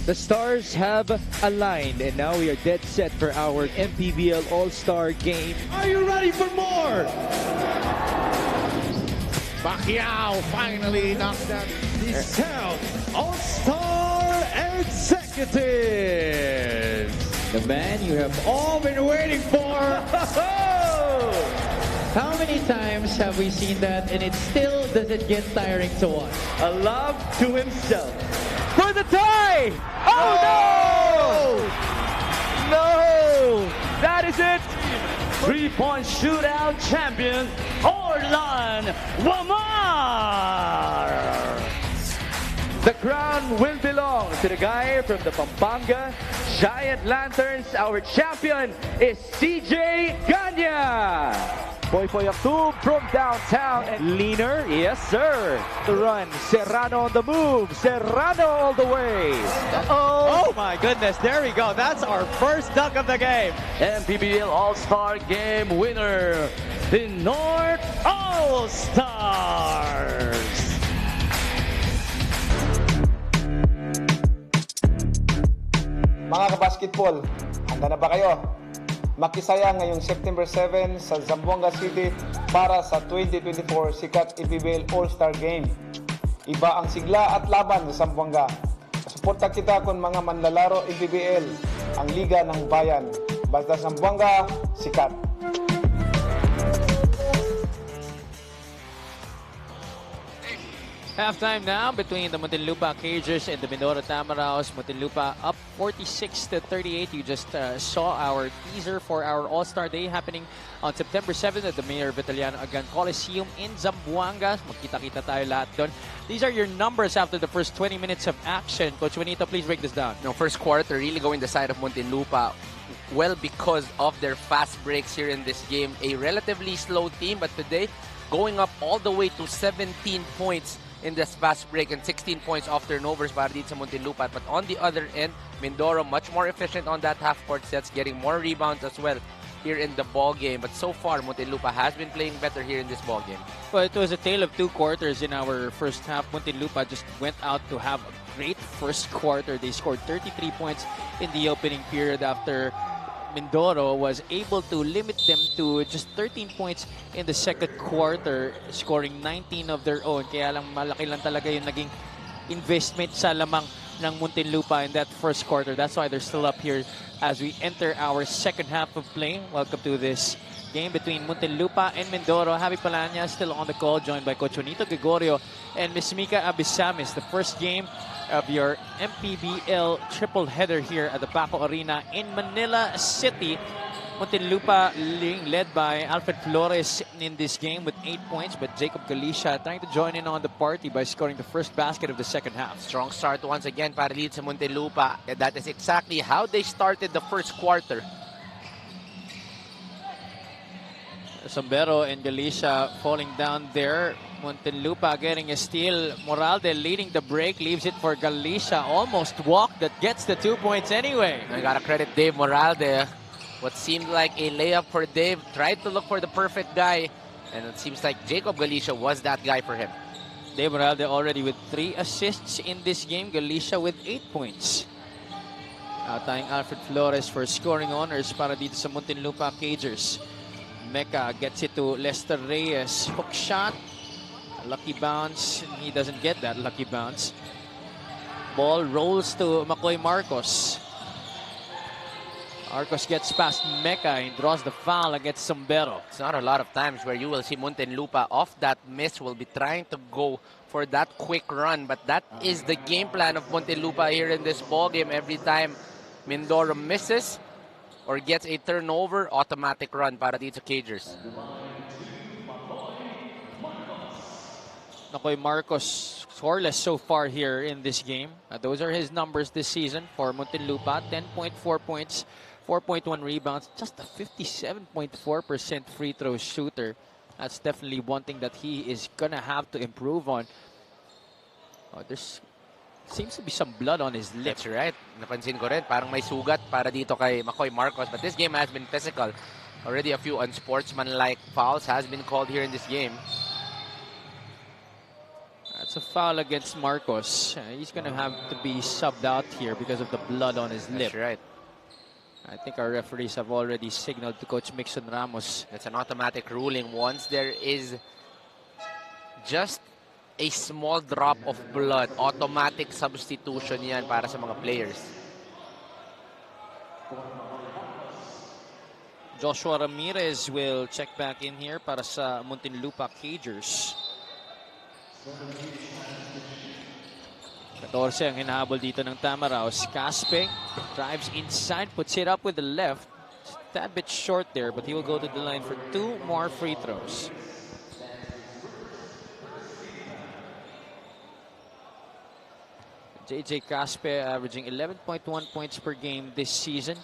The stars have aligned, and now we are dead set for our MPBL All-Star Game. Are you ready for more? Pacquiao finally knocked out the 10th All-Star Executive. The man you have all been waiting for. How many times have we seen that and it still doesn't get tiring to watch? A love to himself. For the tie! Oh no! No! That is it! 3-point shootout champion, Orlan Wamar! The crown will belong to the guy from the Pampanga Giant Lanterns. Our champion is CJ Ganya. Boy Yaktub from downtown and leaner, yes sir. The run, Serrano on the move, Serrano all the way. Oh my goodness, there we go. That's our first dunk of the game. MPBL All-Star Game winner, the North All-Stars! Mga kabasketball, handa na ba kayo? Makisaya ngayong September 7 sa Zamboanga City para sa 2024 Sikat MPBL All-Star Game. Iba ang sigla at laban sa Zamboanga. Suporta kita kung mga manlalaro MPBL, ang Liga ng Bayan. Basta Zamboanga, sikat! Halftime now between the Muntinlupa Cagers and the Mindoro Tamaraos. Muntinlupa up 46-38. You just saw our teaser for our All-Star Day happening on September 7th at the Mayor Vitaliano Agan Coliseum in Zamboanga. Magkita-kita tayo lahat doon. These are your numbers after the first 20 minutes of action. Coach Juanito, please break this down. No, first quarter really going the side of Muntinlupa. Well, because of their fast breaks here in this game. A relatively slow team, but today going up all the way to 17 points in this fast break and 16 points off turnovers para dito sa Muntinlupa. But on the other end, Mindoro much more efficient on that half-court sets, getting more rebounds as well here in the ball game. But so far, Muntinlupa has been playing better here in this ball game. Well, it was a tale of two quarters in our first half. Muntinlupa just went out to have a great first quarter. They scored 33 points in the opening period after Mindoro was able to limit them to just 13 points in the second quarter, scoring 19 of their own. Kaya lang malaki lang talaga yung naging investment sa lamang ng Muntinlupa in that first quarter. That's why they're still up here as we enter our second half of play. Welcome to this game between Muntinlupa and Mindoro. Javi Palanya still on the call, joined by Coach Juanito Gregorio and Miss Mika Abisamis. The first game of your MPBL triple header here at the Paco Arena in Manila City. Muntinlupa led by Alfred Flores in this game with 8 points, but Jacob Galicia trying to join in on the party by scoring the first basket of the second half. Strong start once again para lead sa Muntinlupa. And that is exactly how they started the first quarter. Sombero and Galicia falling down there. Muntinlupa getting a steal. Moralde leading the break, leaves it for Galicia. Almost walked, that gets the 2 points anyway. I gotta credit Dave Moralde. What seemed like a layup for Dave. Tried to look for the perfect guy. And it seems like Jacob Galicia was that guy for him. Dave Moralde already with 3 assists in this game. Galicia with 8 points. Outtying Alfred Flores for scoring honors para dito sa Muntinlupa Cagers. Mecca gets it to Lester Reyes. Hook shot. Lucky bounce. He doesn't get that lucky bounce. Ball rolls to McCoy Marcos. Marcos gets past Mecca and draws the foul against Sombero. It's not a lot of times where you will see Muntinlupa off that miss will be trying to go for that quick run. But that is the game plan of Muntinlupa here in this ball game. Every time Mindoro misses or gets a turnover, automatic run para dito sa Cagers. McCoy Marcos scoreless so far here in this game. Those are his numbers this season for Muntinlupa. 10.4 points, 4.1 rebounds, just a 57.4% free throw shooter. That's definitely one thing that he is gonna have to improve on. Oh, there's seems to be some blood on his lip. That's right. Napansin ko rin, parang may sugat para dito kay McCoy Marcos. But this game has been physical. Already a few unsportsmanlike fouls has been called here in this game. That's It's a foul against Marcos. He's going to have to be subbed out here because of the blood on his lip. That's right. I think our referees have already signaled to Coach Mixon Ramos. It's an automatic ruling. Once there is just a small drop of blood, automatic substitution yan para sa mga players. Joshua Ramirez will check back in here para sa Muntinlupa Cagers. 14 ang hinahabol dito ng Tamaraos. Caspe drives inside, puts it up with the left. Tad bit short there, but he will go to the line for 2 more free throws. JJ Caspe averaging 11.1 points per game this season.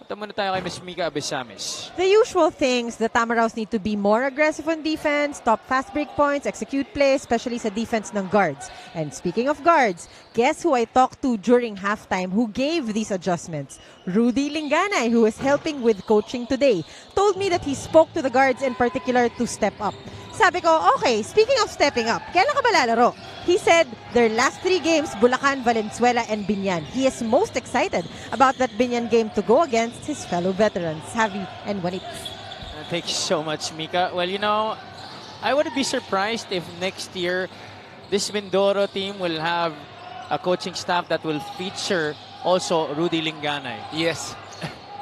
Punta muna tayo kay Ms. Mika Abesamis. The usual things, the Tamaraos need to be more aggressive on defense, stop fast break points, execute plays, especially sa defense ng guards. And speaking of guards, guess who I talked to during halftime who gave these adjustments? Rudy Linganay, who is helping with coaching today, told me that he spoke to the guards in particular to step up. Sabi ko, okay, speaking of stepping up, kailan ka ba lalaro? He said their last 3 games, Bulacan, Valenzuela, and Binyan. He is most excited about that Binyan game to go against his fellow veterans, Javi and Juanit. Thank you so much, Mika. Well, you know, I wouldn't be surprised if next year this Mindoro team will have a coaching staff that will feature also Rudy Linganay. Yes.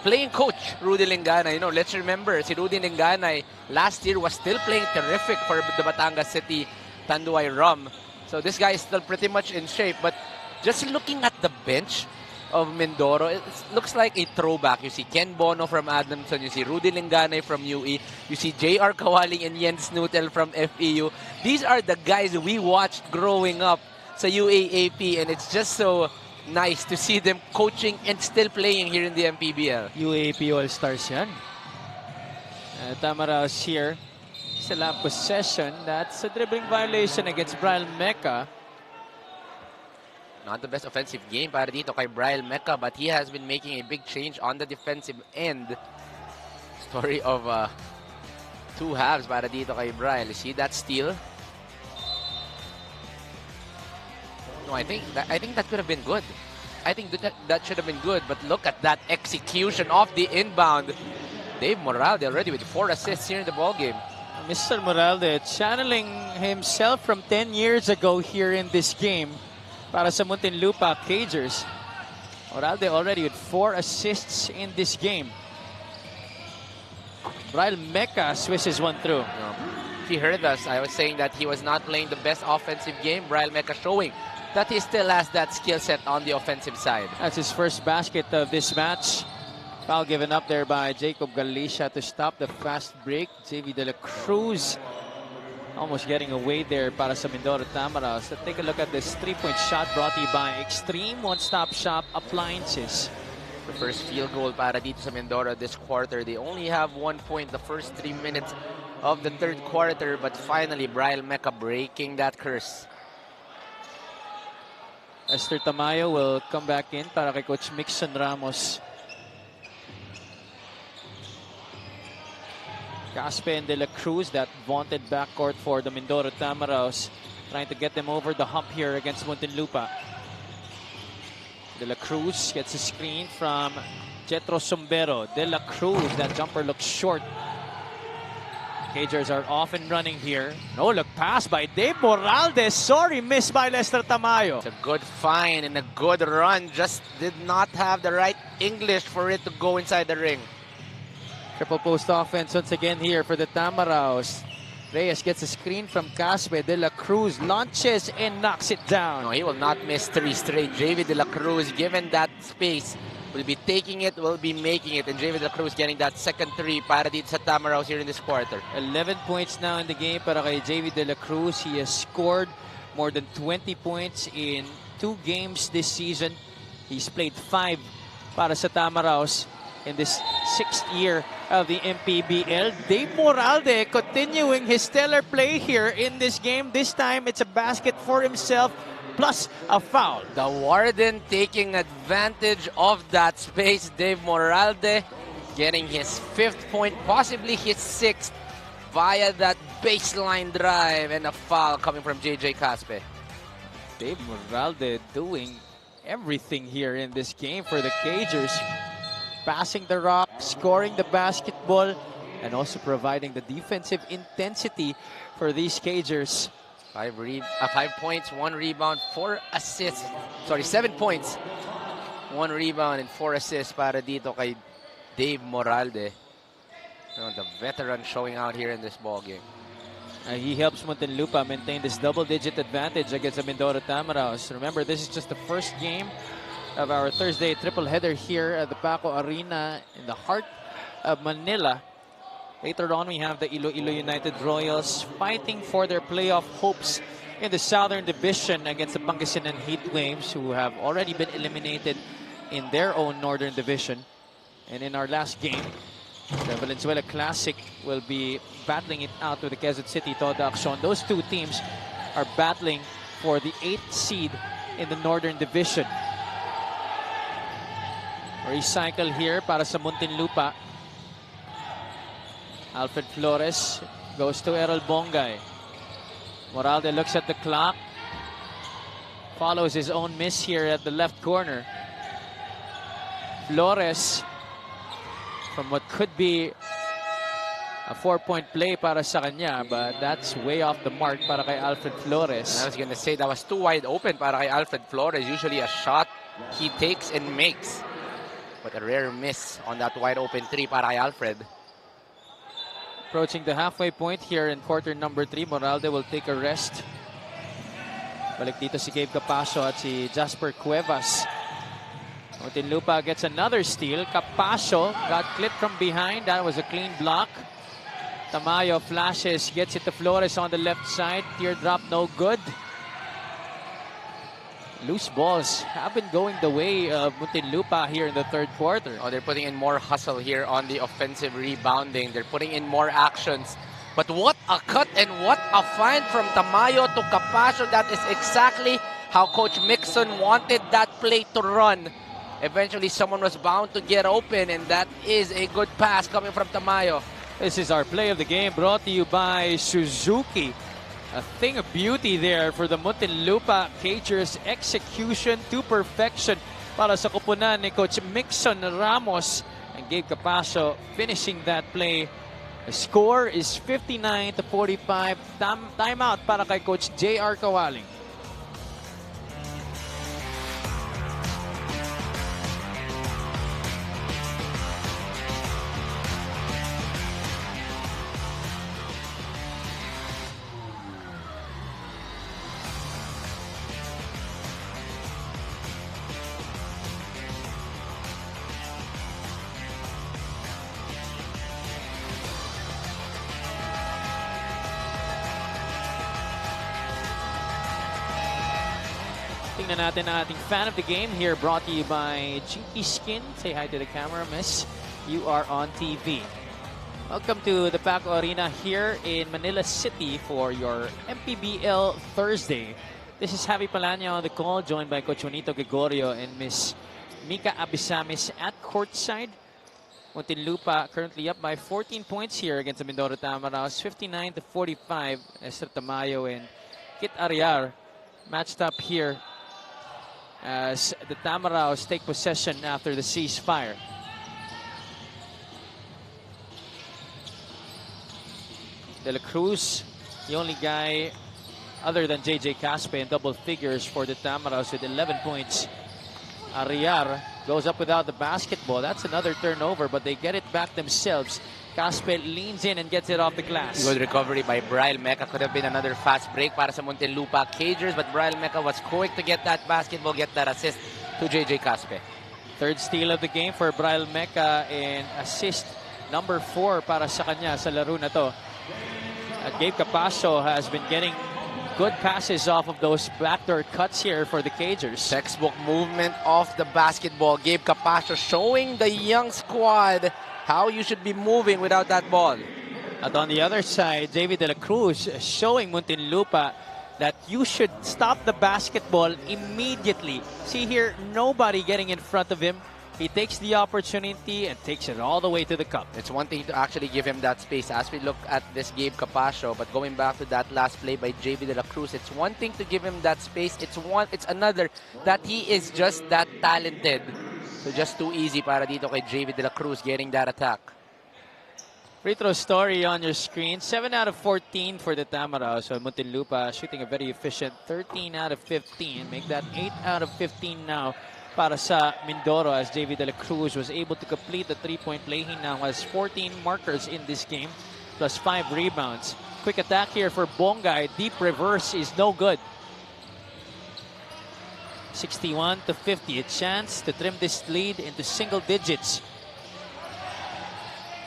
Playing coach, Rudy Linganay. You know, let's remember, si Rudy Linganay last year was still playing terrific for the Batangas City Tanduay Rum. So this guy is still pretty much in shape. But just looking at the bench of Mindoro, it looks like a throwback. You see Ken Bono from Adamson, you see Rudy Linganay from UE, you see J.R. Kawaling and Jens Nutel from FEU. These are the guys we watched growing up sa UAAP, and it's just so nice to see them coaching and still playing here in the MPBL. UAP All-Stars yan. Tamaraos here. Sila possession. That's a dribbling violation against Brian Mecca. Not the best offensive game para dito kay Brian Mecca, but he has been making a big change on the defensive end. Story of 2 halves para dito kay Brian. You see that steal? No, I think that could have been good. I think that should have been good. But look at that execution of the inbound. Dave Moralde already with 4 assists here in the ballgame. Mr. Moralde channeling himself from 10 years ago here in this game para sa Muntinlupa Cagers. Moralde already with 4 assists in this game. Brian Mecca swishes one through. If you heard us, I was saying that he was not playing the best offensive game. Brian Mecca showing that he still has that skill set on the offensive side. That's his first basket of this match. Foul given up there by Jacob Galicia to stop the fast break. JV De La Cruz almost getting away there para sa Mindoro Tamaraos. Let's take a look at this 3-point shot brought to you by Extreme One-Stop Shop Appliances. The first field goal para dito sa Mindoro this quarter. They only have 1 point the first 3 minutes of the third quarter, but finally Brian Mecca breaking that curse. Esther Tamayo will come back in para kay Coach Mixon Ramos. Caspe and De La Cruz, that vaunted backcourt for the Mindoro Tamaraos, trying to get them over the hump here against Muntinlupa. De La Cruz gets a screen from Jetro Sombero. De La Cruz, that jumper looks short. Cagers are off and running here. No, look, pass by Dave Moralde. Sorry, missed by Lester Tamayo. It's a good find and a good run. Just did not have the right English for it to go inside the ring. Triple post offense once again here for the Tamaraos. Reyes gets a screen from Caspe. De La Cruz launches and knocks it down. No, he will not miss 3 straight. JV De La Cruz, given that space, will be taking it, will be making it. And JV De La Cruz getting that second 3 para dito sa Tamaraos here in this quarter. 11 points now in the game para kay JV De La Cruz. He has scored more than 20 points in 2 games this season. He's played 5 para sa Tamaraos in this 6th year of the MPBL. Dave Moralde continuing his stellar play here in this game. This time it's a basket for himself plus a foul. The Warden taking advantage of that space. Dave Moralde getting his 5th point, possibly his 6th, via that baseline drive and a foul coming from JJ Caspe. Dave Moralde doing everything here in this game for the Cagers. Passing the rock, scoring the basketball, and also providing the defensive intensity for these Cagers. 5 points, 1 rebound, 4 assists. Sorry, 7 points, 1 rebound, and 4 assists para dito kay Dave Moralde. The veteran showing out here in this ball game. He helps Muntinlupa maintain this double-digit advantage against the Mindoro Tamaraws. Remember, this is just the first game of our Thursday triple header here at the Paco Arena in the heart of Manila. Later on, we have the Iloilo United Royals fighting for their playoff hopes in the Southern Division against the Pangasinan Heatwaves, who have already been eliminated in their own Northern Division. And in our last game, the Valenzuela Classic will be battling it out with the Quezon City Toda Acción. Those two teams are battling for the 8th seed in the Northern Division. Recycle here para sa Muntinlupa. Alfred Flores goes to Errol Bongay. Moralde looks at the clock. Follows his own miss here at the left corner. Flores, from what could be a 4-point play para sa kanya, but that's way off the mark para kay Alfred Flores. I was going to say that was too wide open para kay Alfred Flores. Usually a shot he takes and makes. But a rare miss on that wide open 3 para kay Alfred. Approaching the halfway point here in quarter number 3, Moralde will take a rest. Balik dito si Gabe Capacio at si Jasper Cuevas. Muntinlupa gets another steal. Capacio got clipped from behind. That was a clean block. Tamayo flashes, gets it to Flores on the left side. Teardrop no good. Loose balls have been going the way of Muntinlupa here in the third quarter. Oh, they're putting in more hustle here on the offensive rebounding. They're putting in more actions. But what a cut and what a find from Tamayo to Capacio. That is exactly how Coach Mixon wanted that play to run. Eventually, someone was bound to get open, and that is a good pass coming from Tamayo. This is our play of the game, brought to you by Suzuki. A thing of beauty there for the Muntinlupa Cagers. Execution to perfection para sa kupunan ni Coach Mixon Ramos. And Gabe Capacio finishing that play. The score is 59-45. Timeout para kay Coach J.R. Kawaling. Tingnan natin ang ating fan of the game here, brought to you by Chinky Skin. Say hi to the camera, miss. You are on TV. Welcome to the Paco Arena here in Manila City for your MPBL Thursday. This is Javi Palanya on the call, joined by Coach Juanito Gregorio and Miss Mika Abisamis at courtside. Muntinlupa currently up by 14 points here against the Mindoro Tamaraws, 59-45. Esther Tamayo and Kit Ariar matched up here as the Tamaraws take possession after the ceasefire. De La Cruz, the only guy other than JJ Caspe in double figures for the Tamaraws with 11 points. Ariar goes up without the basketball. That's another turnover, but they get it back themselves. Caspe leans in and gets it off the glass. Good recovery by Brian Meca. Could have been another fast break para sa Muntinlupa Cagers, but Brian Meca was quick to get that basketball, get that assist to JJ Caspe. Third steal of the game for Brian Meca and assist number 4 para sa kanya sa laro na to. Gabe Capacio has been getting good passes off of those backdoor cuts here for the Cagers. Textbook movement off the basketball. Gabe Capacio showing the young squad how you should be moving without that ball. And on the other side, David De La Cruz showing Muntinlupa that you should stop the basketball immediately. See here, nobody getting in front of him. He takes the opportunity and takes it all the way to the cup. It's one thing to actually give him that space as we look at this Gabe Capascio, but going back to that last play by JV De La Cruz, it's one thing to give him that space. It's another that he is just that talented. So just too easy para dito kay JV De La Cruz getting that attack. Free throw story on your screen. 7 out of 14 for the Tamaraw. So Muntinlupa shooting a very efficient 13 out of 15. Make that 8 out of 15 now para sa Mindoro as JV De La Cruz was able to complete the three-point play. He now has 14 markers in this game plus 5 rebounds. Quick attack here for Bongay. Deep reverse is no good. 61 to 50. A chance to trim this lead into single digits.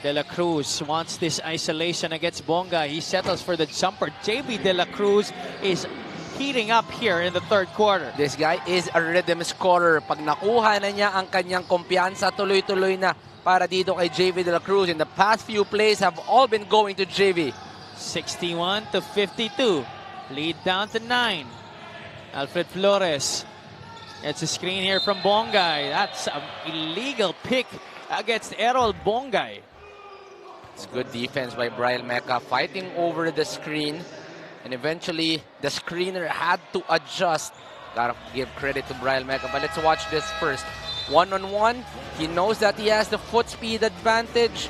De La Cruz wants this isolation against Bonga. He settles for the jumper. JB De La Cruz is heating up here in the third quarter. This guy is a rhythm scorer. Pag nakuha na niya ang kanyang kumpiyansa, tuloy-tuloy na para dito kay JV De La Cruz. In the past few plays have all been going to JV. 61 to 52. Lead down to 9. Alfred Flores. It's a screen here from Bongay. That's an illegal pick against Errol Bongay. It's good defense by Brian Mecca, fighting over the screen. And eventually, the screener had to adjust. Gotta give credit to Brian Mecca. But let's watch this first. One-on-one. He knows that he has the foot speed advantage.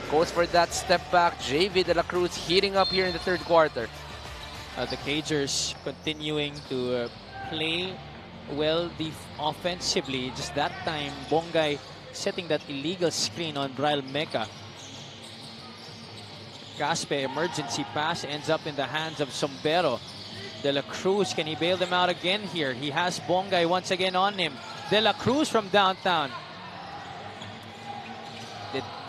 Goes for that step back. JV De La Cruz heating up here in the third quarter. The Cagers continuing to play well offensively. Just that time, Bongay setting that illegal screen on Brian Mecca. Caspe, emergency pass, ends up in the hands of Sombrero. De La Cruz, can he bail them out again here? He has Bongay once again on him. De La Cruz from downtown.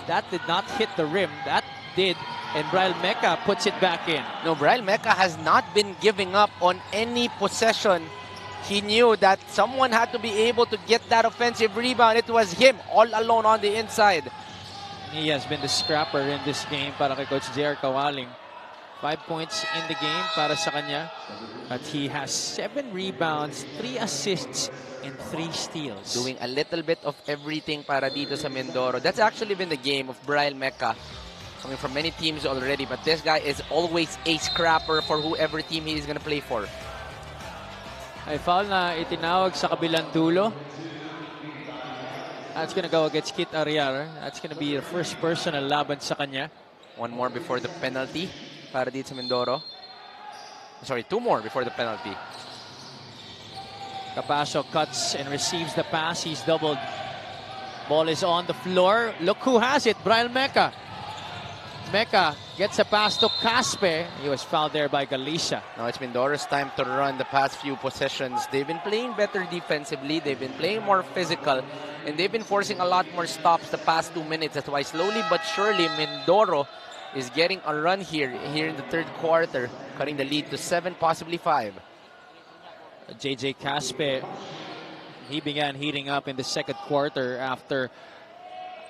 That did not hit the rim. That did, and Brian Mecca puts it back in. No, Brian Mecca has not been giving up on any possession. He knew that someone had to be able to get that offensive rebound. It was him all alone on the inside. He has been the scrapper in this game para kay Coach J.R. Kawaling. 5 points in the game para sa kanya. But he has 7 rebounds, 3 assists, and 3 steals. Doing a little bit of everything para dito sa Mindoro. That's actually been the game of Brian Mecca. Coming from many teams already. But this guy is always a scrapper for whoever team he is going to play for. Ay foul na itinawag sa kabilang dulo. That's going to go against Kit Ariar. That's going to be the first personal laban sa kanya. One more before the penalty para dito sa Mindoro. Sorry, 2 more before the penalty. Capascio cuts and receives the pass. He's doubled. Ball is on the floor. Look who has it, Brian Mecca. Mecca gets a pass to Caspe. He was fouled there by Galicia. Now it's Mindoro's time to run the past few possessions. They've been playing better defensively. They've been playing more physical. And they've been forcing a lot more stops the past 2 minutes. That's why slowly but surely Mindoro is getting a run here in the third quarter, cutting the lead to 7, possibly 5. JJ Caspe, he began heating up in the second quarter after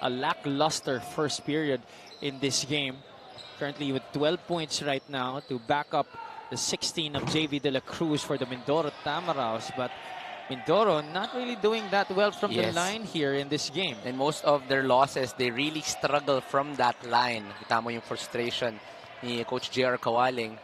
a lackluster first period in this game. Currently with 12 points right now to back up the 16 of JV De La Cruz for the Mindoro Tamaraws. But Mindoro not really doing that well from the line here in this game. And most of their losses, they really struggle from that line. Kita mo yung frustration ni Coach J.R. Kawaling.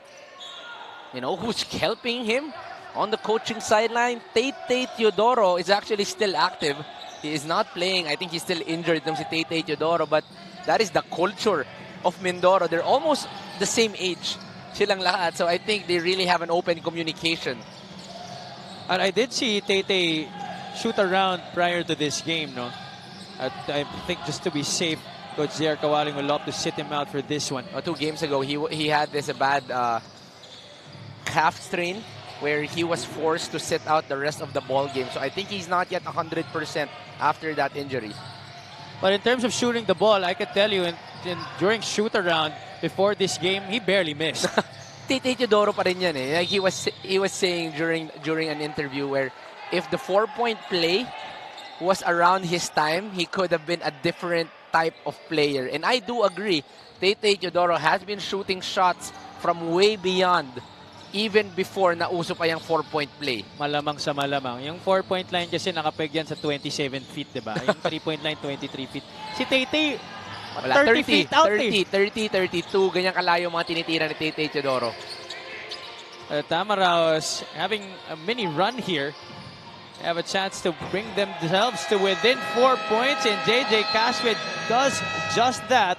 You know who's helping him on the coaching sideline? Tate Teodoro is actually still active. He is not playing. I think he's still injured. Si Tate Teodoro, but that is the culture of Mindoro. They're almost the same age. Silang lahat. So I think they really have an open communication. And I did see Tate shoot around prior to this game, no? I think just to be safe, Coach J.R. Kawaling will love to sit him out for this one. 2 games ago, he had this bad calf strain where he was forced to sit out the rest of the ball game. So I think he's not yet 100% after that injury. But in terms of shooting the ball, I can tell you during shoot-around before this game, he barely missed. Tate Teodoro pa rin yan eh. Like he was saying during an interview where if the 4-point play was around his time, he could have been a different type of player. And I do agree, Tate Teodoro has been shooting shots from way beyond even before nauso pa yung 4-point play. Malamang sa malamang. Yung 4-point line kasi nakapeg yan sa 27 feet, di ba? Yung 3-point line, 23 feet. Si Tay-Tay, Wala, 30 feet out 30, 32. Ganyan kalayo mga tinitira ni Tay-Tay Teodoro. Tamaraos having a mini run here. Have a chance to bring themselves to within 4 points, and JJ Caswid does just that.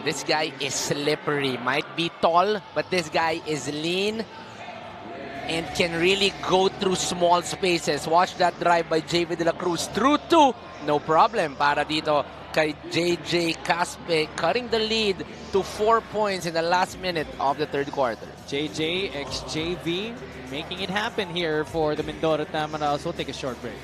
This guy is slippery. Might be tall, but this guy is lean and can really go through small spaces. Watch that drive by JV De La Cruz through 2. No problem para dito kay JJ Caspe, cutting the lead to 4 points in the last minute of the third quarter. JJ x JV making it happen here for the Mindoro Tamaraos. We'll take a short break.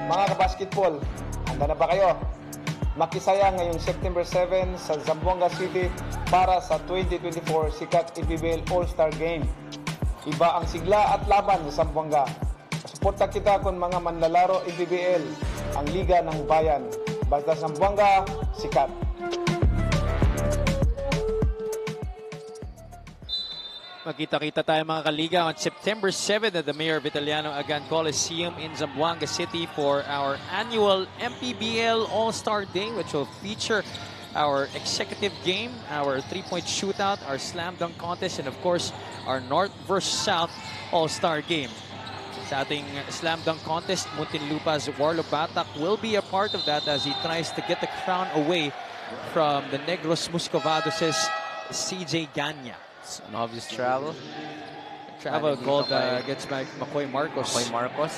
Mga kabasketball, handa na ba kayo? Makisaya ngayong September 7 sa Zamboanga City para sa 2024 Sikat MPBL All-Star Game. Iba ang sigla at laban sa Zamboanga. Suporta kita kung mga manlalaro MPBL, ang Liga ng Bayan. Basta Zamboanga, sikat. Magkita-kita tayo mga kaliga on September 7 at the Mayor Vitaliano Agan Coliseum in Zamboanga City for our annual MPBL All-Star Day, which will feature our executive game, our three-point shootout, our slam dunk contest, and of course, our North versus South All-Star Game. Sa ating slam dunk contest, Muntinlupa's Warlo Batak will be a part of that as he tries to get the crown away from the Negros Muscovados' CJ Ganya. An obvious travel. Travel gold gets back McCoy Marcos. McCoy Marcos.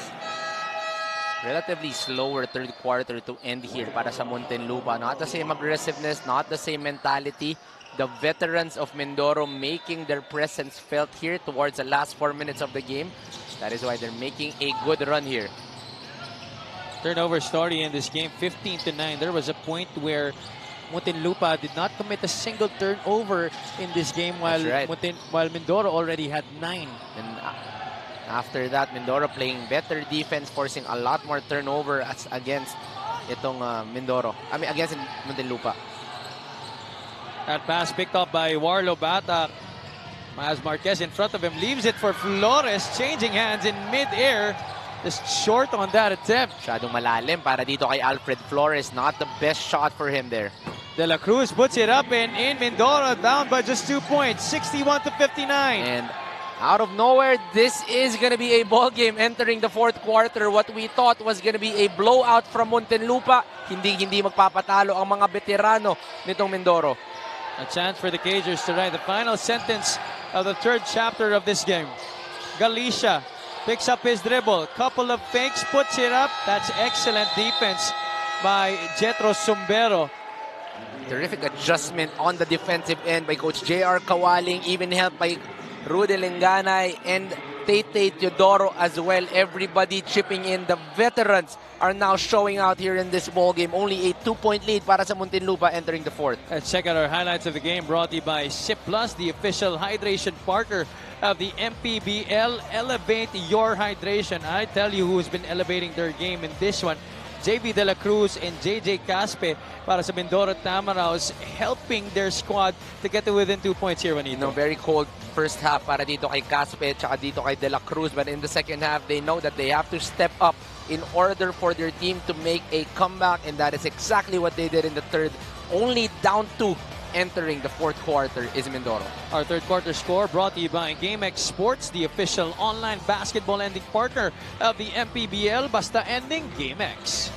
Relatively slower third quarter to end here para sa Muntinlupa. Not the same aggressiveness, not the same mentality. The veterans of Mindoro making their presence felt here towards the last 4 minutes of the game. That is why they're making a good run here. Turnover story in this game, 15-9. There was a point where Muntinlupa did not commit a single turnover in this game while while Mindoro already had 9. And after that, Mindoro playing better defense, forcing a lot more turnover against itong Mindoro. I mean, against Muntinlupa. That pass picked up by Warlo Batak. Miles Marquez in front of him, leaves it for Flores, changing hands in mid-air. Just short on that attempt. Masyadong malalim para dito kay Alfred Flores. Not the best shot for him there. De La Cruz puts it up and in Mindoro down by just 2 points, 61-59. And out of nowhere, this is going to be a ball game entering the fourth quarter. What we thought was going to be a blowout from Muntinlupa, hindi magpapatalo ang mga veterano nitong Mindoro. A chance for the Cagers to write the final sentence of the third chapter of this game. Galicia picks up his dribble, couple of fakes, puts it up. That's excellent defense by Jetro Sumbero. Terrific adjustment on the defensive end by Coach J.R. Kawaling, even helped by Rudy Lenganay and Tay-Tay Teodoro as well. Everybody chipping in. The veterans are now showing out here in this ball game. Only a 2-point lead para sa Muntinlupa entering the fourth. Let's check out our highlights of the game brought to you by Sip Plus, the official hydration partner of the MPBL. Elevate your hydration. I tell you who's been elevating their game in this one. JV De La Cruz and JJ Caspe para sa Mindoro Tamaraos, helping their squad to get to within 2 points here, Juanito. No, very cold first half para dito kay Caspe at dito kay De La Cruz. But in the second half, they know that they have to step up in order for their team to make a comeback. And that is exactly what they did in the third. Only down 2 entering the fourth quarter is Mindoro. Our third quarter score brought to you by GameX Sports, the official online basketball ending partner of the MPBL. Basta ending, GameX.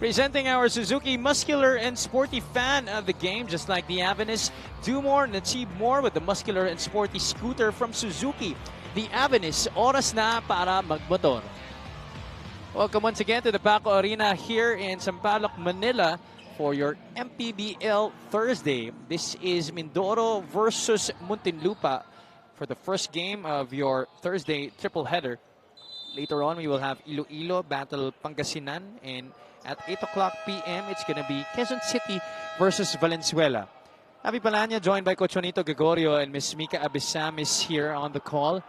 Presenting our Suzuki muscular and sporty fan of the game, just like the Avenus, do more and achieve more with the muscular and sporty scooter from Suzuki. The Avenus, oras na para magmotor. Welcome once again to the Paco Arena here in Sampaloc, Manila for your MPBL Thursday. This is Mindoro versus Muntinlupa for the first game of your Thursday triple header. Later on, we will have Iloilo battle Pangasinan, and at 8 o'clock p.m., it's going to be Quezon City versus Valenzuela. Avi Palanya, joined by Coach Juanito Gregorio and Ms. Mika Abisamis here on the call.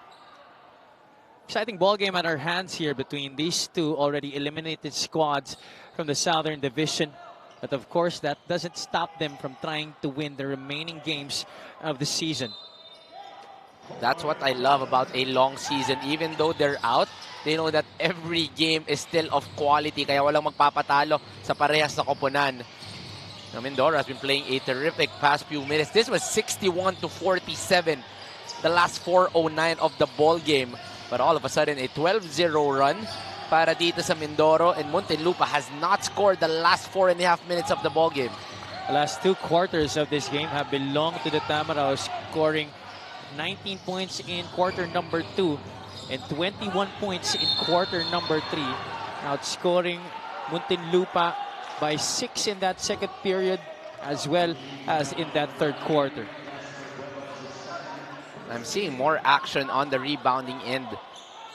Exciting ball game at our hands here between these two already eliminated squads from the Southern Division. But of course, that doesn't stop them from trying to win the remaining games of the season. That's what I love about a long season. Even though they're out, they know that every game is still of quality. Kaya walang magpapatalo sa parehas na koponan. Now, Mindoro has been playing a terrific past few minutes. This was 61-47, the last 4:09 of the ball game. But all of a sudden, a 12-0 run para dito sa Mindoro. And Muntinlupa has not scored the last 4.5 minutes of the ball game. The last two quarters of this game have belonged to the Tamaraws, scoring 19 points in quarter number 2 and 21 points in quarter number 3, outscoring Muntinlupa by 6 in that second period as well as in that third quarter. I'm seeing more action on the rebounding end,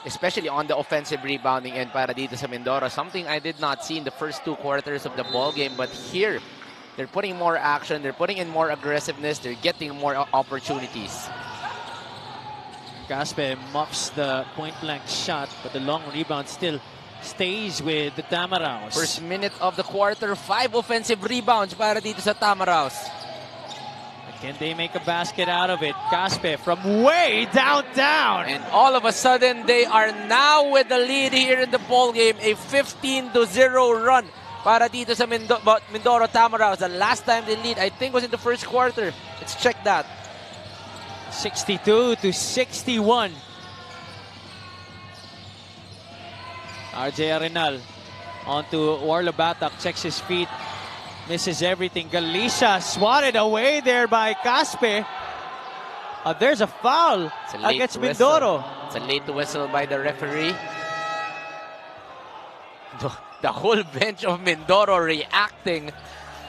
especially on the offensive rebounding end para dito sa Mindoro. Something I did not see in the first two quarters of the ball game, but here they're putting more action, they're putting in more aggressiveness, they're getting more opportunities. Caspe muffs the point-blank shot, but the long rebound still stays with the Tamaraws. First minute of the quarter, 5 offensive rebounds para dito sa Tamaraws. Can they make a basket out of it? Caspe from way downtown. And all of a sudden, they are now with the lead here in the ball game. A 15-0 run para dito sa Mindoro Tamaraws. The last time they lead, I think, was in the first quarter. Let's check that. 62-61. RJ Arenal onto Warlo Batak, checks his feet, misses everything. Galicia swatted away there by Caspe. There's a foul against Mindoro. It's a late whistle by the referee. The whole bench of Mindoro reacting.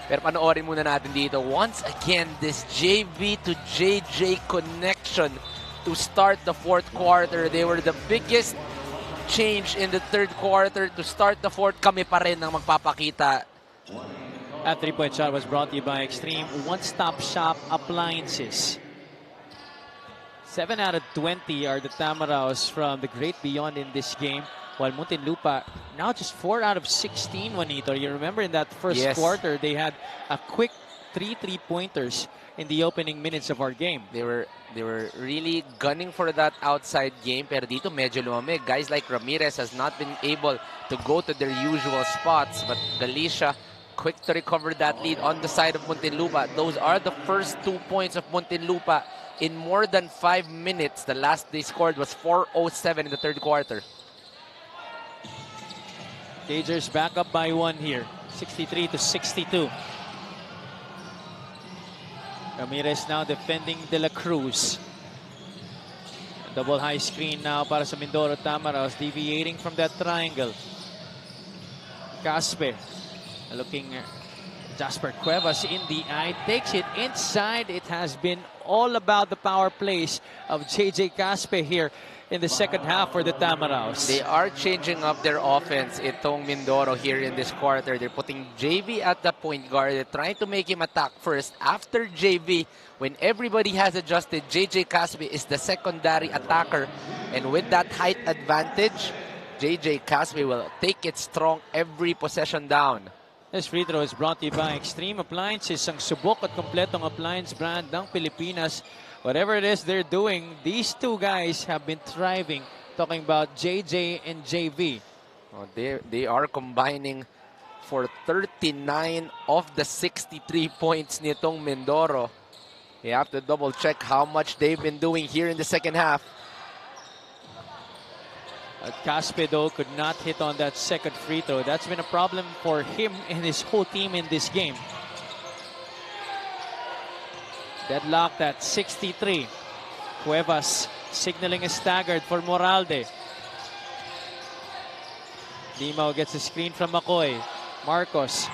Pero panoorin muna natin dito. Once again, this JV to JJ connection to start the fourth quarter. They were the biggest change in the third quarter. To start the fourth, kami pa rin ang magpapakita. That three-point shot was brought to you by Extreme One-Stop Shop Appliances. 7 out of 20 are the Tamaraws from the great beyond in this game, while Muntinlupa now just 4 out of 16, Juanito. You remember in that first quarter, they had a quick 3 3-pointers in the opening minutes of our game. They were really gunning for that outside game, pero dito medyo lumamig. Guys like Ramirez has not been able to go to their usual spots, but Galicia quick to recover that lead on the side of Muntinlupa. Those are the first 2 points of Muntinlupa in more than 5 minutes. The last they scored was 4:07 in the third quarter. Cagers back up by 1 here, 63-62. Ramirez now defending De La Cruz. Double high screen now para sa Mindoro Tamaraws, deviating from that triangle. Caspe looking Jasper Cuevas in the eye, takes it inside. It has been all about the power plays of JJ Caspe here in the second half for the Tamaraws. They are changing up their offense, itong Mindoro here in this quarter. They're putting JV at the point guard. They're trying to make him attack first. After JV, when everybody has adjusted, JJ Caspe is the secondary attacker. And with that height advantage, JJ Caspe will take it strong every possession down. This free throw is brought to you by Extreme Appliances, ang subok at kompletong appliance brand ng Pilipinas. Whatever it is they're doing, these two guys have been thriving. Talking about JJ and JV. Oh, they are combining for 39 of the 63 points nitong Mindoro. You have to double check how much they've been doing here in the second half. Caspe, though, could not hit on that second free throw. That's been a problem for him and his whole team in this game. Deadlocked at 63. Cuevas signaling a staggered for Moralde. Limao gets a screen from McCoy. Marcos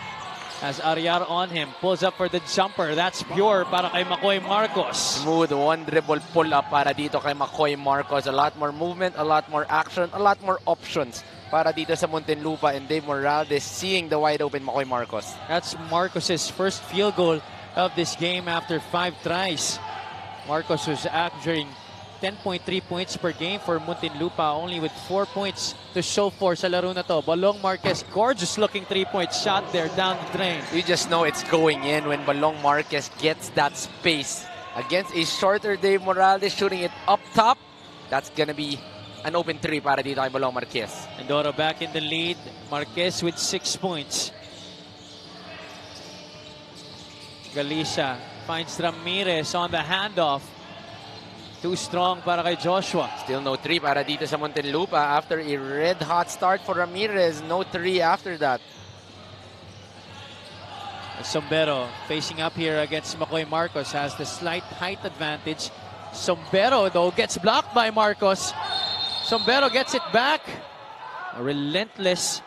has Ariar on him. Pulls up for the jumper. That's pure para kay McCoy Marcos. Smooth one dribble pull up para dito kay McCoy Marcos. A lot more movement, a lot more action, a lot more options para dito sa Muntinlupa, and Dave Morales seeing the wide open McCoy Marcos. That's Marcos's first field goal of this game after 5 tries. Marcos was averaging 10.3 points per game for Muntinlupa, only with 4 points to show for sa laro na to. Balong Marquez, gorgeous looking 3-point shot there down the drain. You just know it's going in when Balong Marquez gets that space against a shorter Dave Morales shooting it up top. That's gonna be an open 3 para dito kay Balong Marquez. Mindoro back in the lead. Marquez with 6 points. Galicia finds Ramirez on the handoff. Too strong para kay Joshua. Still no 3 para dito sa Muntinlupa after a red-hot start for Ramirez. No 3 after that. Sombero facing up here against McCoy Marcos has the slight height advantage. Sombero, though, gets blocked by Marcos. Sombero gets it back. A relentless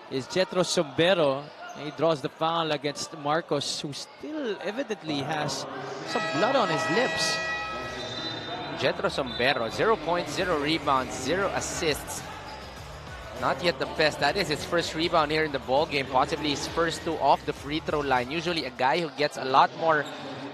is Jetro Sombero. He draws the foul against Marcos, who still evidently has some blood on his lips. Jetro Sombero, 0 points, 0 rebounds, 0 assists. Not yet the best. That is his first rebound here in the ball game, possibly his first 2 off the free throw line. Usually a guy who gets a lot more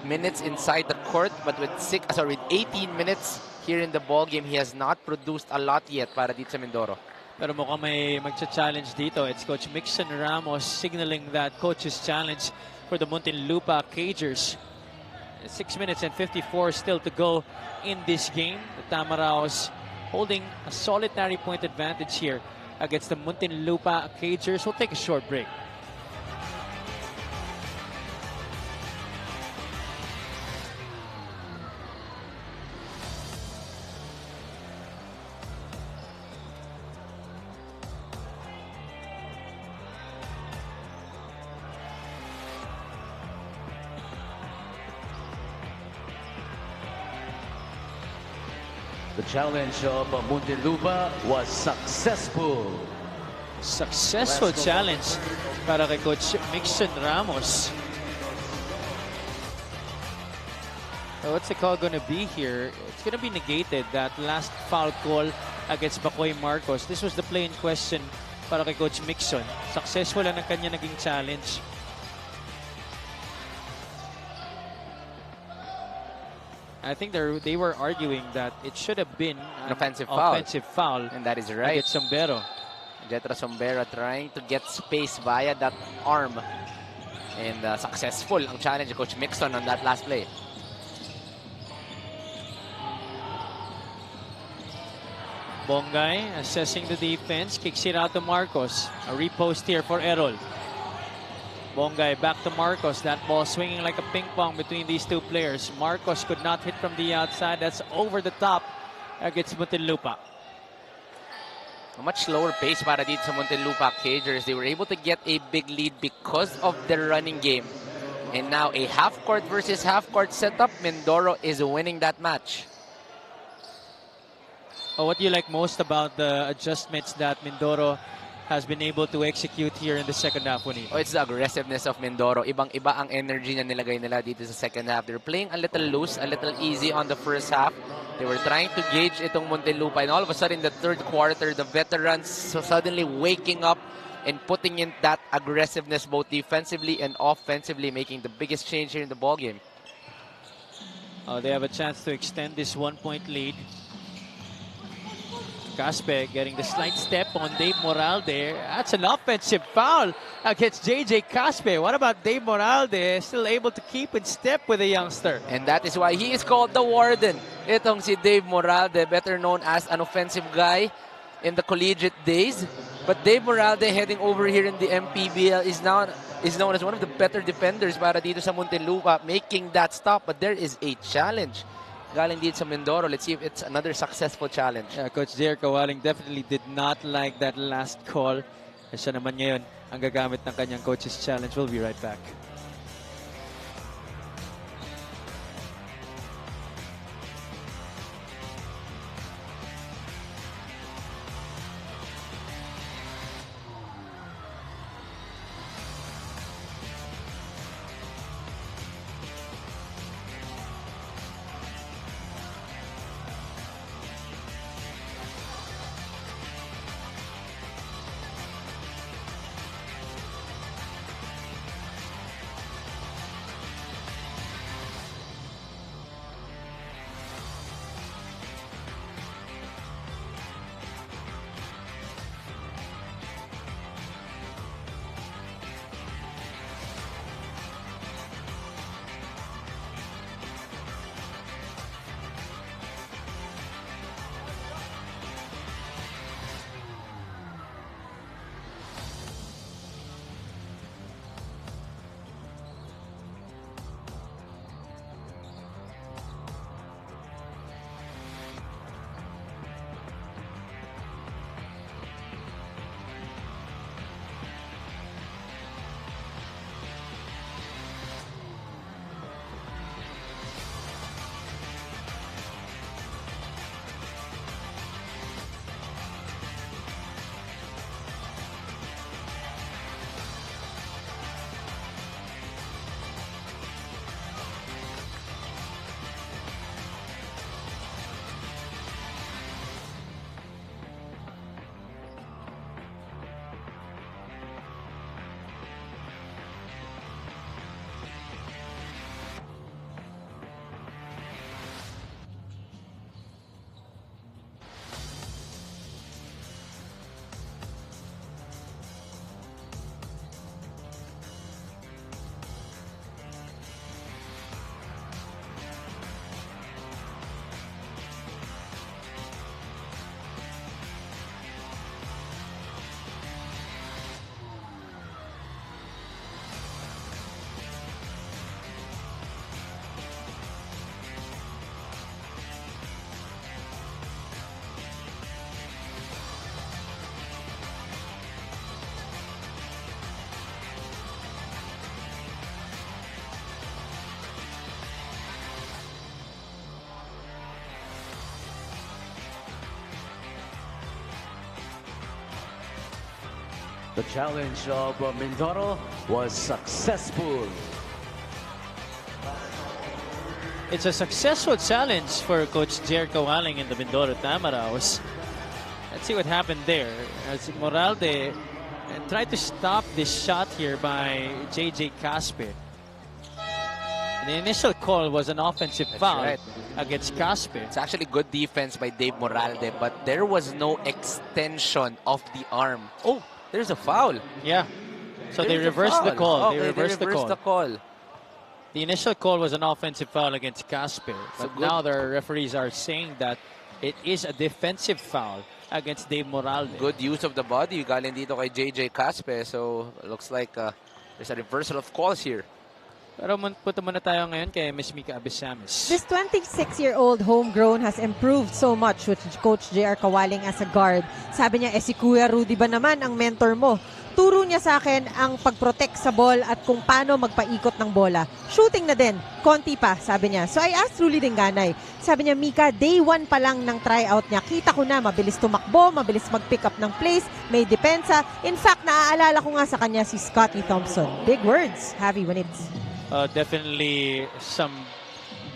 minutes inside the court, but with 18 minutes here in the ball game, he has not produced a lot yet para dito sa Mindoro. Pero mukhang may magcha-challenge dito. It's Coach Mixon Ramos signaling that coach's challenge for the Muntinlupa Cagers. 6 minutes and 54 still to go in this game. The Tamaraos holding a solitary point advantage here against the Muntinlupa Cagers. We'll take a short break. The challenge of Muntinlupa was successful. Successful challenge para kay Coach Mixon Ramos. So what's the call going to be here? It's going to be negated, that last foul call against McCoy Marcos. This was the play in question para kay Coach Mixon. Successful lang ang kanya naging challenge. I think they were arguing that it should have been an offensive foul. And that is right. Against Sombero. Jetro Sombero trying to get space via that arm. And successful ang challenge of Coach Mixon on that last play. Bongay assessing the defense. Kicks it out to Marcos. A repost here for Errol. Bongay back to Marcos. That ball swinging like a ping pong between these two players. Marcos could not hit from the outside. That's over the top against Muntinlupa. A much slower pace para dito sa Muntinlupa Cagers. They were able to get a big lead because of their running game. And now a half-court versus half-court setup. Mindoro is winning that match. Oh, what do you like most about the adjustments that Mindoro has been able to execute here in the second half, Winnie? Oh, it's the aggressiveness of Mindoro. Ibang-iba ang energy na nilagay nila dito sa second half. They're playing a little loose, a little easy on the first half. They were trying to gauge itong Muntinlupa. And all of a sudden, the third quarter, the veterans suddenly waking up and putting in that aggressiveness both defensively and offensively, making the biggest change here in the ballgame. Oh, they have a chance to extend this 1-point lead. Caspe getting the slight step on Dave Moralde. That's an offensive foul against JJ Caspe. What about Dave Moralde? Still able to keep in step with the youngster. And that is why he is called the Warden. Itong si Dave Moralde, better known as an offensive guy in the collegiate days. But Dave Moralde heading over here in the MPBL is known as one of the better defenders para dito sa Muntinlupa, making that stop. But there is a challenge. galing dito sa Mindoro. Let's see if it's another successful challenge. Yeah, Coach J.R. Kawaling definitely did not like that last call. Siya naman ngayon ang gagamit ng kanyang coach's challenge. We'll be right back. The challenge of Mindoro was successful. It's a successful challenge for Coach J.R. Kawaling in the Mindoro Tamaraws. Let's see what happened there. As Moralde tried to stop this shot here by J.J. Casper. The initial call was an offensive foul right. against Casper. It's actually good defense by Dave Moralde, but there was no extension of the arm. Oh, there's a foul. Yeah. So they There's a reversed the foul. call. Okay, They reversed the call. The initial call was an offensive foul against Casper. But good. now the referees are saying that it is a defensive foul against Dave Moralde. Good use of the body galing dito kay JJ Caspe. So, looks like there's a reversal of calls here. Pero punta muna tayo ngayon kay Ms. Mika Abisamis. This 26-year-old homegrown has improved so much with Coach J.R. Kawaling as a guard. Sabi niya, si Kuya Rudy ba naman ang mentor mo? Turo niya sa akin ang pag-protect sa ball at kung paano magpaikot ng bola. Shooting na din, konti pa, sabi niya. So I asked Rudy Dinganay. Sabi niya, Mika, day 1 pa lang ng tryout niya. Kita ko na, mabilis tumakbo, mabilis mag-pick up ng plays, may depensa. In fact, naaalala ko nga sa kanya si Scottie Thompson. Big words, Javi Wanitz. Definitely some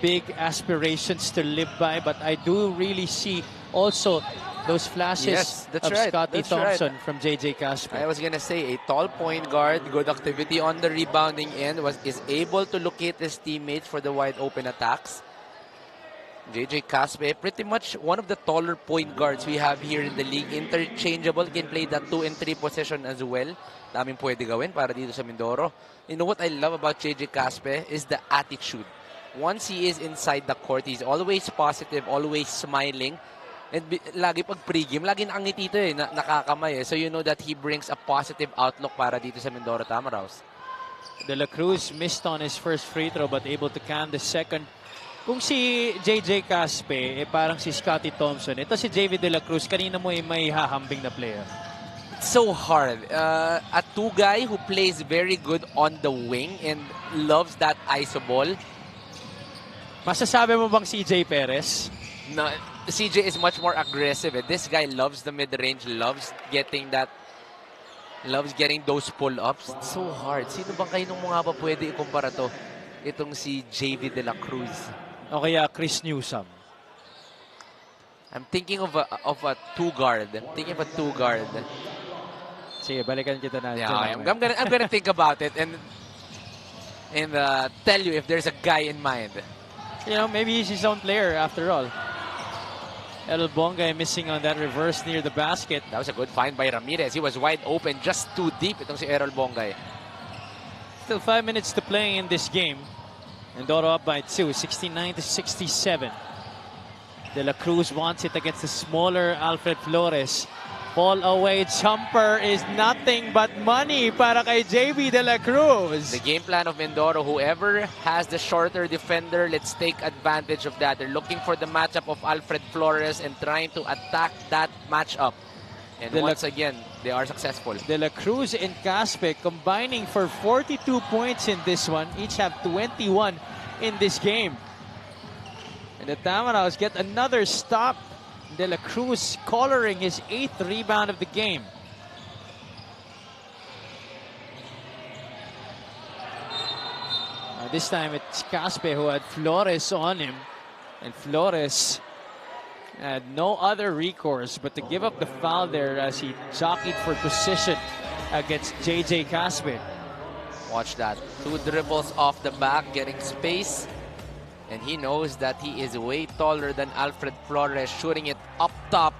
big aspirations to live by, but I do really see also those flashes of Scottie Thompson from JJ Casper. I was gonna say, a tall point guard, good activity on the rebounding end, is able to locate his teammates for the wide open attacks. JJ Caspe, pretty much one of the taller point guards we have here in the league. Interchangeable, can play that 2 and 3 position as well. Daming pwede gawin para dito sa Mindoro. You know what I love about JJ Caspe is the attitude. Once he is inside the court, he's always positive, always smiling. And lagi pag pregame, lagi nakangiti ito eh, nakakamay eh. So you know that he brings a positive outlook para dito sa Mindoro Tamaraws. De La Cruz missed on his first free throw but able to can the second Kung si JJ Caspe, parang si Scotty Thompson. Ito si JV De La Cruz, kanina mo may hahambing na player. So hard. A two guy who plays very good on the wing and loves that iso ball. Masasabi mo bang CJ Perez? No, CJ is much more aggressive. This guy loves the mid-range, loves getting those pull-ups. It's so hard. Sino bang kayo nung mga ba pwede ikumpara to? Itong si JV De La Cruz. O kaya Chris Newsome. I'm thinking of a two-guard. Sige, balikan kita na. Yeah, I'm gonna think about it and tell you if there's a guy in mind. You know, maybe he's his own player after all. El Bonga missing on that reverse near the basket. That was a good find by Ramirez. He was wide open, just too deep. Itong si Errol Bongay. Still 5 minutes to play in this game. Mindoro up by 2, 69-67. De La Cruz wants it against the smaller Alfred Flores. Ball away jumper is nothing but money para kay JB De La Cruz. The game plan of Mindoro, whoever has the shorter defender, let's take advantage of that. They're looking for the matchup of Alfred Flores and trying to attack that matchup. And once again, they are successful. De La Cruz and Caspe combining for 42 points in this one. Each have 21 in this game. And the Tamaraos get another stop. De La Cruz collaring his 8th rebound of the game. This time it's Caspe who had Flores on him. And Flores had no other recourse but to give up the foul there as he jockeyed for position against JJ Caspe. Watch that. 2 dribbles off the back, getting space. And he knows that he is way taller than Alfred Flores. Shooting it up top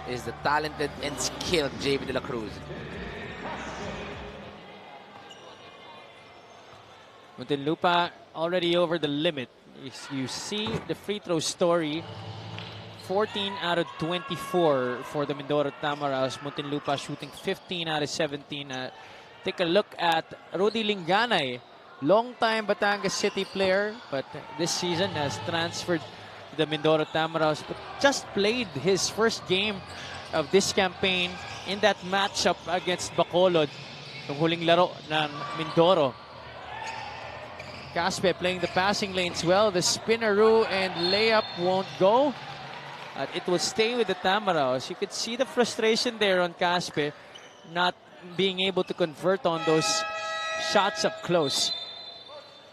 is the talented and skilled JV De La Cruz. Muntinlupa already over the limit. You see the free throw story. 14 out of 24 for the Mindoro Tamaraos. Muntinlupa shooting 15 out of 17. Take a look at Rudy Linganay. Long-time Batangas City player, but this season has transferred to the Mindoro Tamaraos, but just played his first game of this campaign in that matchup against Bacolod, yung huling laro ng Mindoro. Caspe playing the passing lanes well. The spinneroo and layup won't go. It will stay with the Tamaraos. You could see the frustration there on Caspe, not being able to convert on those shots up close.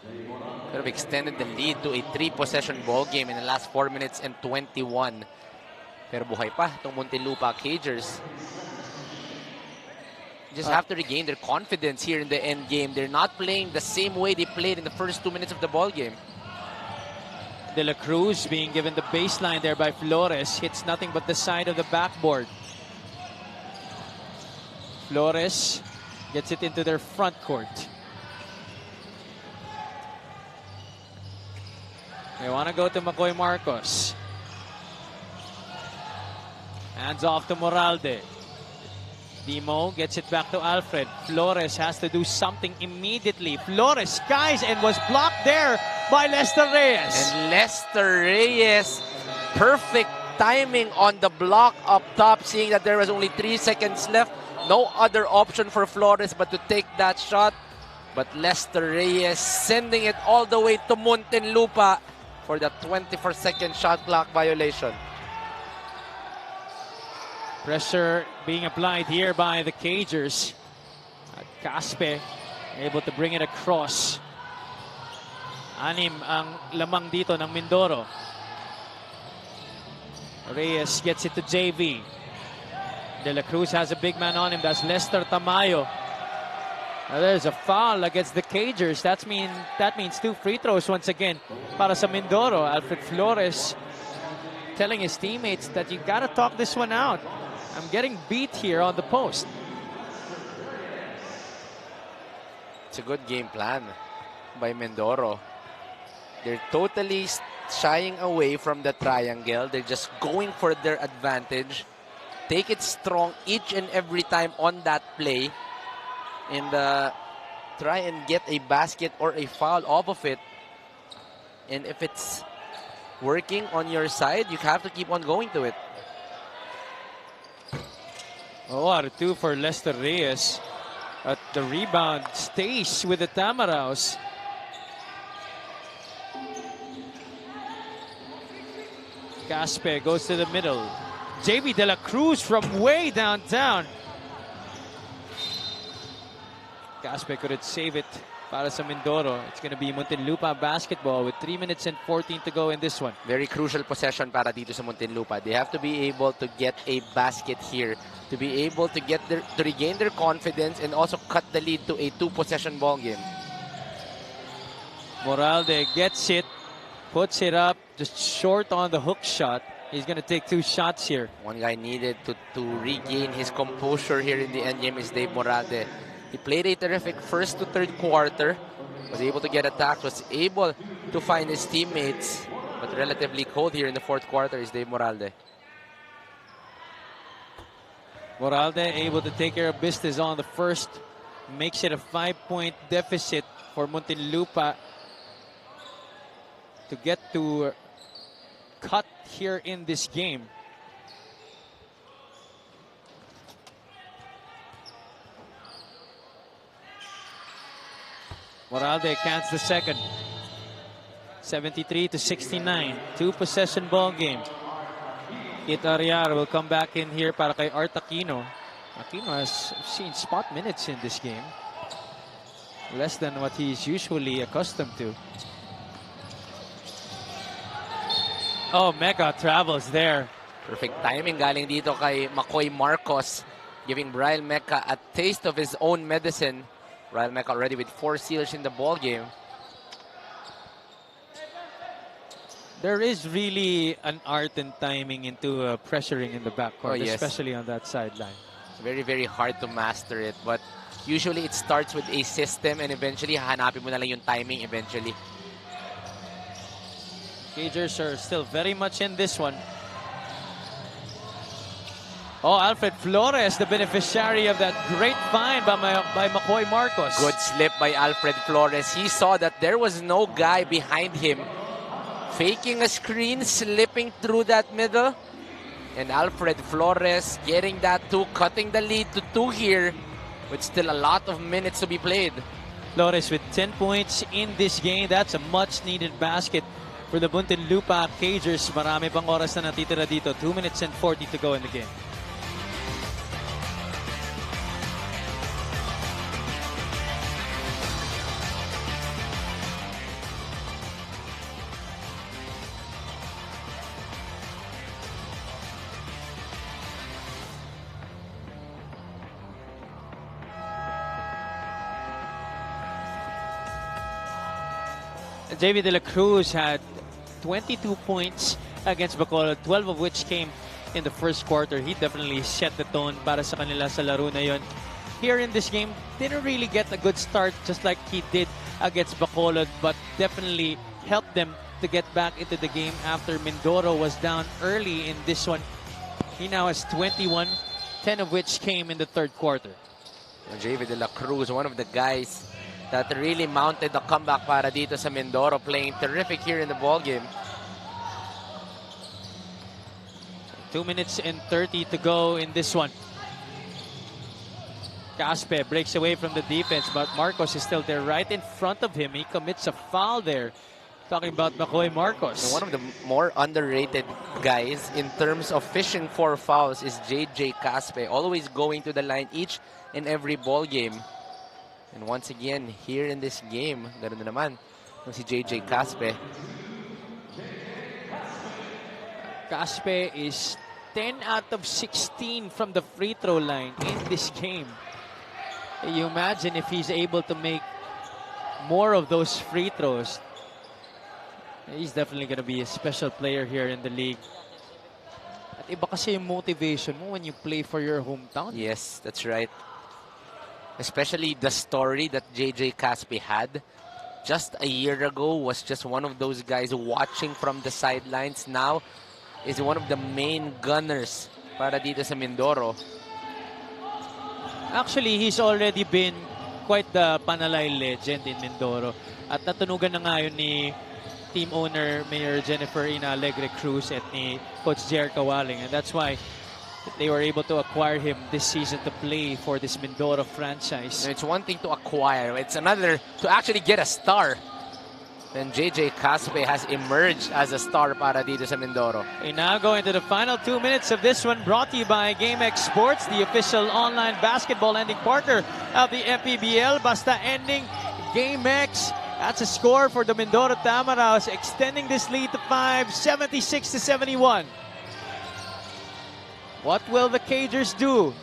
Could have extended the lead to a 3-possession ball game in the last 4 minutes and 21. Pero buhay pa itong Muntinlupa Cagers. Just have to regain their confidence here in the end game. They're not playing the same way they played in the first 2 minutes of the ball game. De La Cruz being given the baseline there by Flores. Hits nothing but the side of the backboard. Flores gets it into their front court. They want to go to McCoy Marcos. Hands off to Moralde. Dimo gets it back to Alfred. Flores has to do something immediately. Flores skies and was blocked there by Lester Reyes. And Lester Reyes, perfect timing on the block up top, seeing that there was only 3 seconds left. No other option for Flores but to take that shot. But Lester Reyes sending it all the way to Muntinlupa for the 24-second shot clock violation. Pressure being applied here by the Cagers. Caspe able to bring it across. Anim ang lamang dito ng Mindoro. Reyes gets it to JV. De La Cruz has a big man on him. That's Lester Tamayo. There's a foul against the Cagers. That means 2 free throws once again para sa Mindoro. Alfred Flores telling his teammates that you gotta talk this one out. I'm getting beat here on the post. It's a good game plan by Mindoro. They're totally shying away from the triangle. They're just going for their advantage. Take it strong each and every time on that play. And try and get a basket or a foul off of it. And if it's working on your side, you have to keep on going to it. Oh, out of 2 for Lester Reyes. At the rebound stays with the Tamaraws. Caspe goes to the middle. JV De La Cruz from way downtown. Caspe couldn't save it para sa Mindoro. It's going to be Muntinlupa basketball with 3 minutes and 14 to go in this one. Very crucial possession para dito sa Muntinlupa. They have to be able to get a basket here to be able to regain their confidence and also cut the lead to a 2-possession ball game. Moralde gets it, puts it up, just short on the hook shot. He's going to take 2 shots here. One guy needed to regain his composure here in the end game is Dave Moralde. He played a terrific first to third quarter, was able to get attacks, was able to find his teammates, but relatively cold here in the fourth quarter is Dave Moralde. Moralde able to take care of business on the first, makes it a 5-point deficit for Muntinlupa to get to cut here in this game. Moralde cans the second. 73-69. 2-possession ball game. Kit Ariar will come back in here para kay Art Aquino. Aquino has seen spot minutes in this game. Less than what he's usually accustomed to. Oh, Mecca travels there. Perfect timing galing dito kay McCoy Marcos, giving Brian Mecca a taste of his own medicine. Brian Mecca already with 4 steals in the ball game. There is really an art and timing into pressuring in the backcourt, especially on that sideline. It's very, very hard to master it, but usually it starts with a system and eventually hahanapin mo na lang yung timing eventually. Cagers are still very much in this one. Oh, Alfred Flores, the beneficiary of that great find by McCoy Marcos. Good slip by Alfred Flores. He saw that there was no guy behind him. Faking a screen, slipping through that middle. And Alfred Flores getting that 2, cutting the lead to 2 here with still a lot of minutes to be played. Flores with 10 points in this game. That's a much-needed basket for the Muntinlupa Cagers. Marami pang oras na natitira dito. 2 minutes and 40 to go in the game. JV De La Cruz had 22 points against Bacolod, 12 of which came in the first quarter. He definitely set the tone para sa kanila sa laro na yun. Here in this game, didn't really get a good start just like he did against Bacolod, but definitely helped them to get back into the game after Mindoro was down early in this one. He now has 21, 10 of which came in the third quarter. JV De La Cruz, one of the guys that really mounted the comeback para dito sa Mindoro, playing terrific here in the ball game. 2 minutes and 30 to go in this one. Caspe breaks away from the defense, but Marcos is still there right in front of him. He commits a foul there. Talking about McCoy Marcos. One of the more underrated guys in terms of fishing for fouls is JJ Caspe, always going to the line each and every ball game. And once again, here in this game, ganun na naman si JJ Caspe. Caspe is 10 out of 16 from the free throw line in this game. You imagine if he's able to make more of those free throws. He's definitely going to be a special player here in the league. At iba kasi yung motivation mo when you play for your hometown. Yes, that's right. Especially the story that JJ Caspe had just a year ago, was just one of those guys watching from the sidelines. Now is one of the main gunners para dito sa Mindoro. Actually, he's already been quite the Panalay legend in Mindoro. At natunugan na nga yun ni team owner, Mayor Jennifer Ina Alegre Cruz at ni Coach J.R. Kawaling. And that's why they were able to acquire him this season to play for this Mindoro franchise. It's one thing to acquire, it's another to actually get a star. Then JJ Caspe has emerged as a star para dito sa Mindoro. We now go into the final 2 minutes of this one, brought to you by GameX Sports, the official online basketball ending partner of the MPBL. Basta ending GameX. That's a score for the Mindoro Tamaraws, extending this lead to 5, 76-71. What will the Cagers do?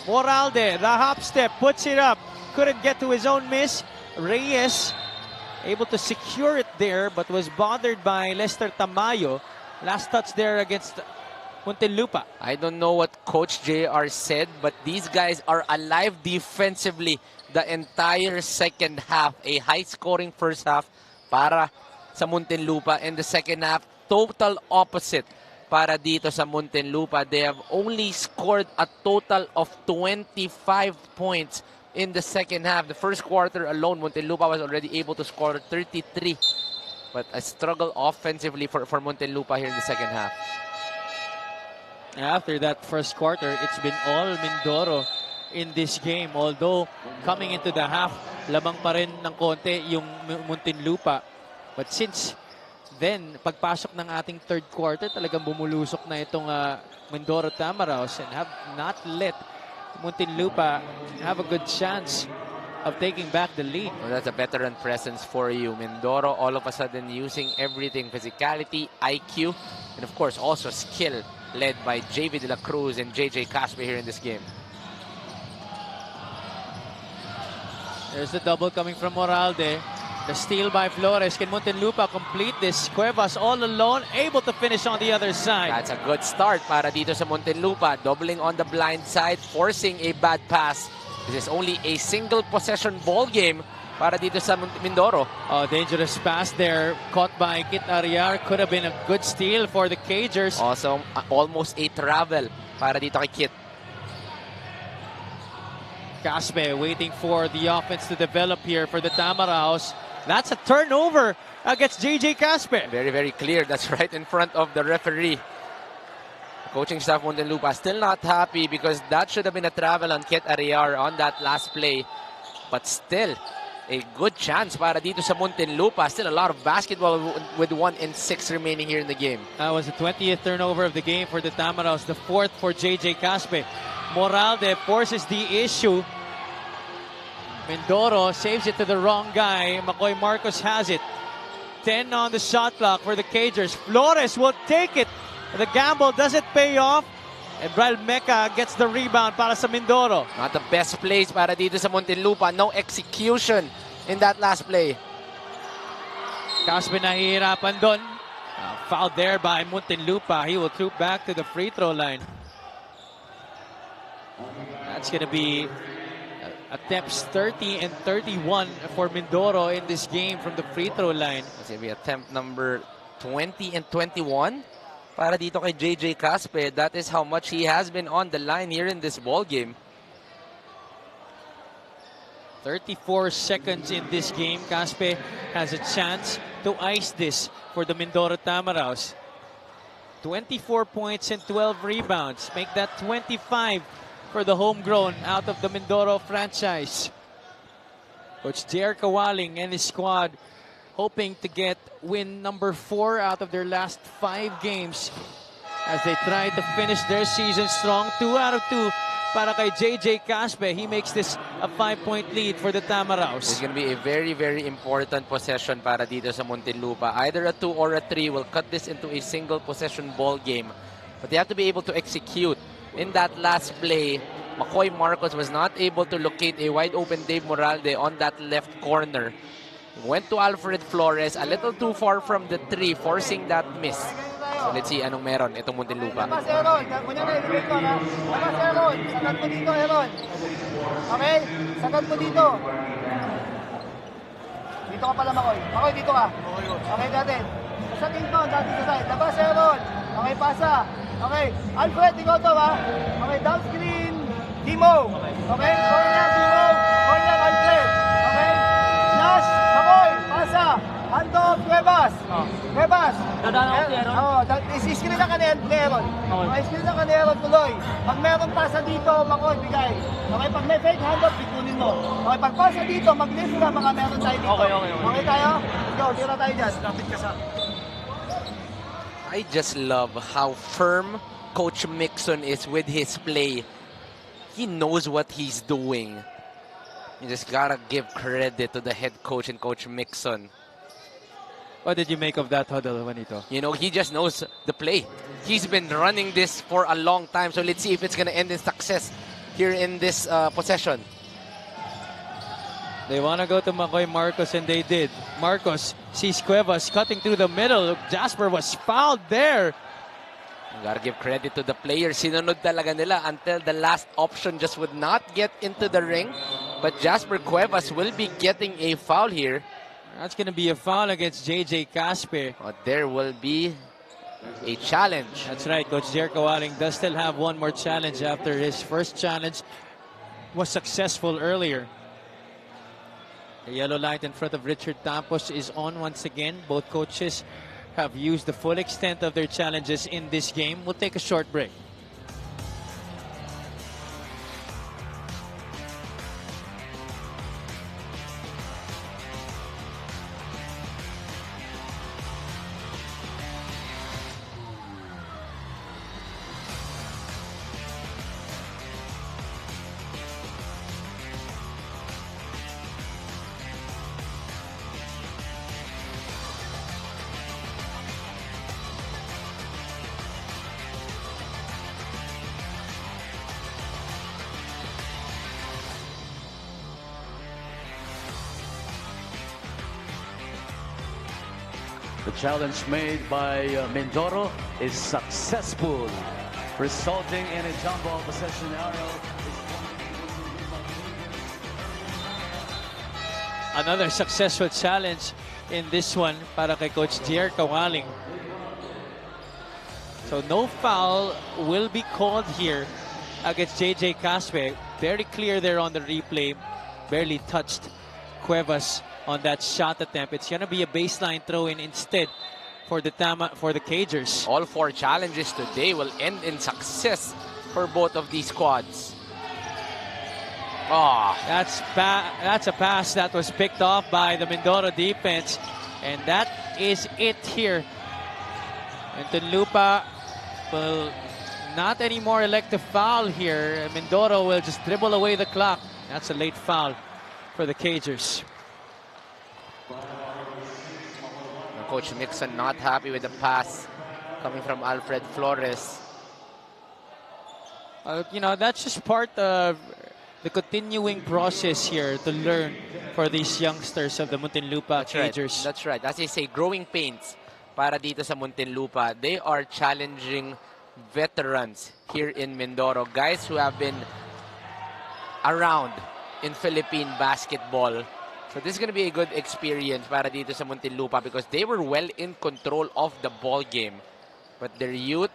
Moralde, the hop step, puts it up. Couldn't get to his own miss. Reyes able to secure it there, but was bothered by Lester Tamayo. Last touch there against Muntinlupa. I don't know what Coach JR said, but these guys are alive defensively the entire second half. A high-scoring first half para sa Muntinlupa. And the second half, total opposite para dito sa Muntinlupa. They have only scored a total of 25 points in the second half. The first quarter alone, Muntinlupa was already able to score 33. But a struggle offensively for Muntinlupa here in the second half. After that first quarter, it's been all Mindoro in this game. Although, coming into the half, lamang pa rin ng konti yung Muntinlupa. But since then, pagpasok ng ating third quarter, talagang bumulusok na itong Mindoro Tamaraws and have not let Muntinlupa have a good chance of taking back the lead. Well, that's a veteran presence for you. Mindoro all of a sudden using everything, physicality, IQ, and of course also skill, led by JV De La Cruz and JJ Caspe here in this game. There's the double coming from Moralde. The steal by Flores. Can Muntinlupa complete this? Cuevas all alone, able to finish on the other side. That's a good start para dito sa Muntinlupa. Doubling on the blind side, forcing a bad pass. This is only a single possession ball game para dito sa Mindoro. Oh, dangerous pass there. Caught by Kit Ariar. Could have been a good steal for the Cagers. Also, almost a travel para dito kay Kit. Caspe waiting for the offense to develop here for the Tamaraws. That's a turnover against JJ Caspe. Very, very clear. That's right in front of the referee. The coaching staff Muntinlupa still not happy because that should have been a travel on Kit Ariar on that last play. But still, a good chance para dito sa Muntinlupa. Still a lot of basketball with 1:06 remaining here in the game. That was the 20th turnover of the game for the Tamaraws. The 4th for JJ Caspe. Moralde forces the issue. Mindoro saves it to the wrong guy. McCoy Marcos has it. 10 on the shot clock for the Cagers. Flores will take it. The gamble doesn't pay off. And Bral Meca gets the rebound para sa Mindoro. Not the best plays para dito sa Muntinlupa. No execution in that last play. Caspe nahihirapan doon. Fouled there by Muntinlupa. He will troop back to the free throw line. That's going to be attempts 30 and 31 for Mindoro in this game from the free throw line. That's going to be attempt number 20 and 21 para dito kay JJ Caspe. That is how much he has been on the line here in this ball game. 34 seconds in this game. Caspe has a chance to ice this for the Mindoro Tamaraws. 24 points and 12 rebounds. Make that 25 for the homegrown out of the Mindoro franchise. Coach J.R. Kawaling and his squad hoping to get win number 4 out of their last 5 games as they try to finish their season strong. 2 out of 2 para kay JJ Caspe. He makes this a 5-point lead for the Tamaraws. It's going to be a very, very important possession para dito sa Muntinlupa. Either a 2 or a 3 will cut this into a single possession ball game. But they have to be able to execute. In that last play, McCoy Marcos was not able to locate a wide open Dave Moralde on that left corner. Went to Alfred Flores, a little too far from the 3, forcing that miss. So let's see anong meron itong Muntinlupa. Labas, Aaron. Kunyari, repeat ko, ha? Labas, Aaron. Sagad mo dito, Aaron. Okay? Sagad mo dito. Dito ka pala, Makoy. Makoy, dito ka. Okay, dati. Sa tinto, dati sa side. Labas, Aaron. Okay, pasa. Okay, Alfred, ikaw to, ha? Okay, down screen. Timo. Okay, corner, Timo. Corner, Alfred. Okay, flash. Makoy, pasa. Handoff, Cuevas. Cuevas. Dadaan ako si Aaron. Isi-screen na ka ni Aaron. Okay, screen na ka ni Aaron tuloy. Pag meron pasa dito, Makoy, bigay. Okay, pag may fake handoff, bikunin mo. Okay, pag pasa dito, mag-lift na baka meron tayo dito. Okay. Okay tayo? Go, tira tayo dyan. Lapit ka sa... I just love how firm Coach Mixon is with his play. He knows what he's doing. You just gotta give credit to the head coach and Coach Mixon. What did you make of that huddle, Juanito? You know, he just knows the play. He's been running this for a long time, so let's see if it's gonna end in success here in this possession. They want to go to Makoy Marcos, and they did. Marcos sees Cuevas cutting through the middle. Jasper was fouled there. You gotta give credit to the players. Sinunod talaga nila until the last option just would not get into the ring. But Jasper Cuevas will be getting a foul here. That's going to be a foul against JJ Caspe. There will be a challenge. That's right. Coach Jer Kawaling does still have one more challenge after his first challenge was successful earlier. The yellow light in front of Richard Tampos is on once again. Both coaches have used the full extent of their challenges in this game. We'll take a short break. The challenge made by Mindoro is successful, resulting in a jump ball possession arrow. Another successful challenge in this one para kay Coach Jer Kawaling. So no foul will be called here against JJ Caspe. Very clear there on the replay. Barely touched Cuevas on that shot attempt. It's going to be a baseline throw-in instead for the Cagers. All four challenges today will end in success for both of these squads. That's a pass that was picked off by the Mindoro defense, and that is it here. Muntinlupa will not anymore elect to foul here. Mindoro will just dribble away the clock. That's a late foul for the Cagers. Coach Mixon not happy with the pass coming from Alfred Flores. You know, that's just part of the continuing process here to learn for these youngsters of the Muntinlupa Cagers. That's right. As they say, growing pains para dito sa Muntinlupa. They are challenging veterans here in Mindoro. Guys who have been around in Philippine basketball. So this is going to be a good experience para dito sa Muntinlupa because they were well in control of the ball game. But their youth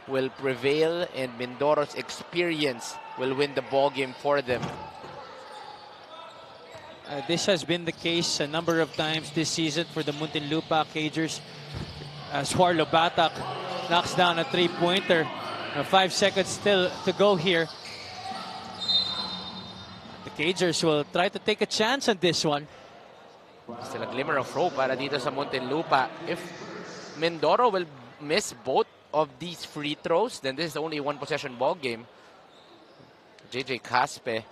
will prevail and Mindoro's experience will win the ball game for them. This has been the case a number of times this season for the Muntinlupa Cagers. Suarlo Batak knocks down a three-pointer. 5 seconds still to go here. The Cagers will try to take a chance on this one. Still a glimmer of hope para dito sa Muntinlupa. If Mindoro will miss both of these free throws, then this is only one possession ball game. JJ Caspe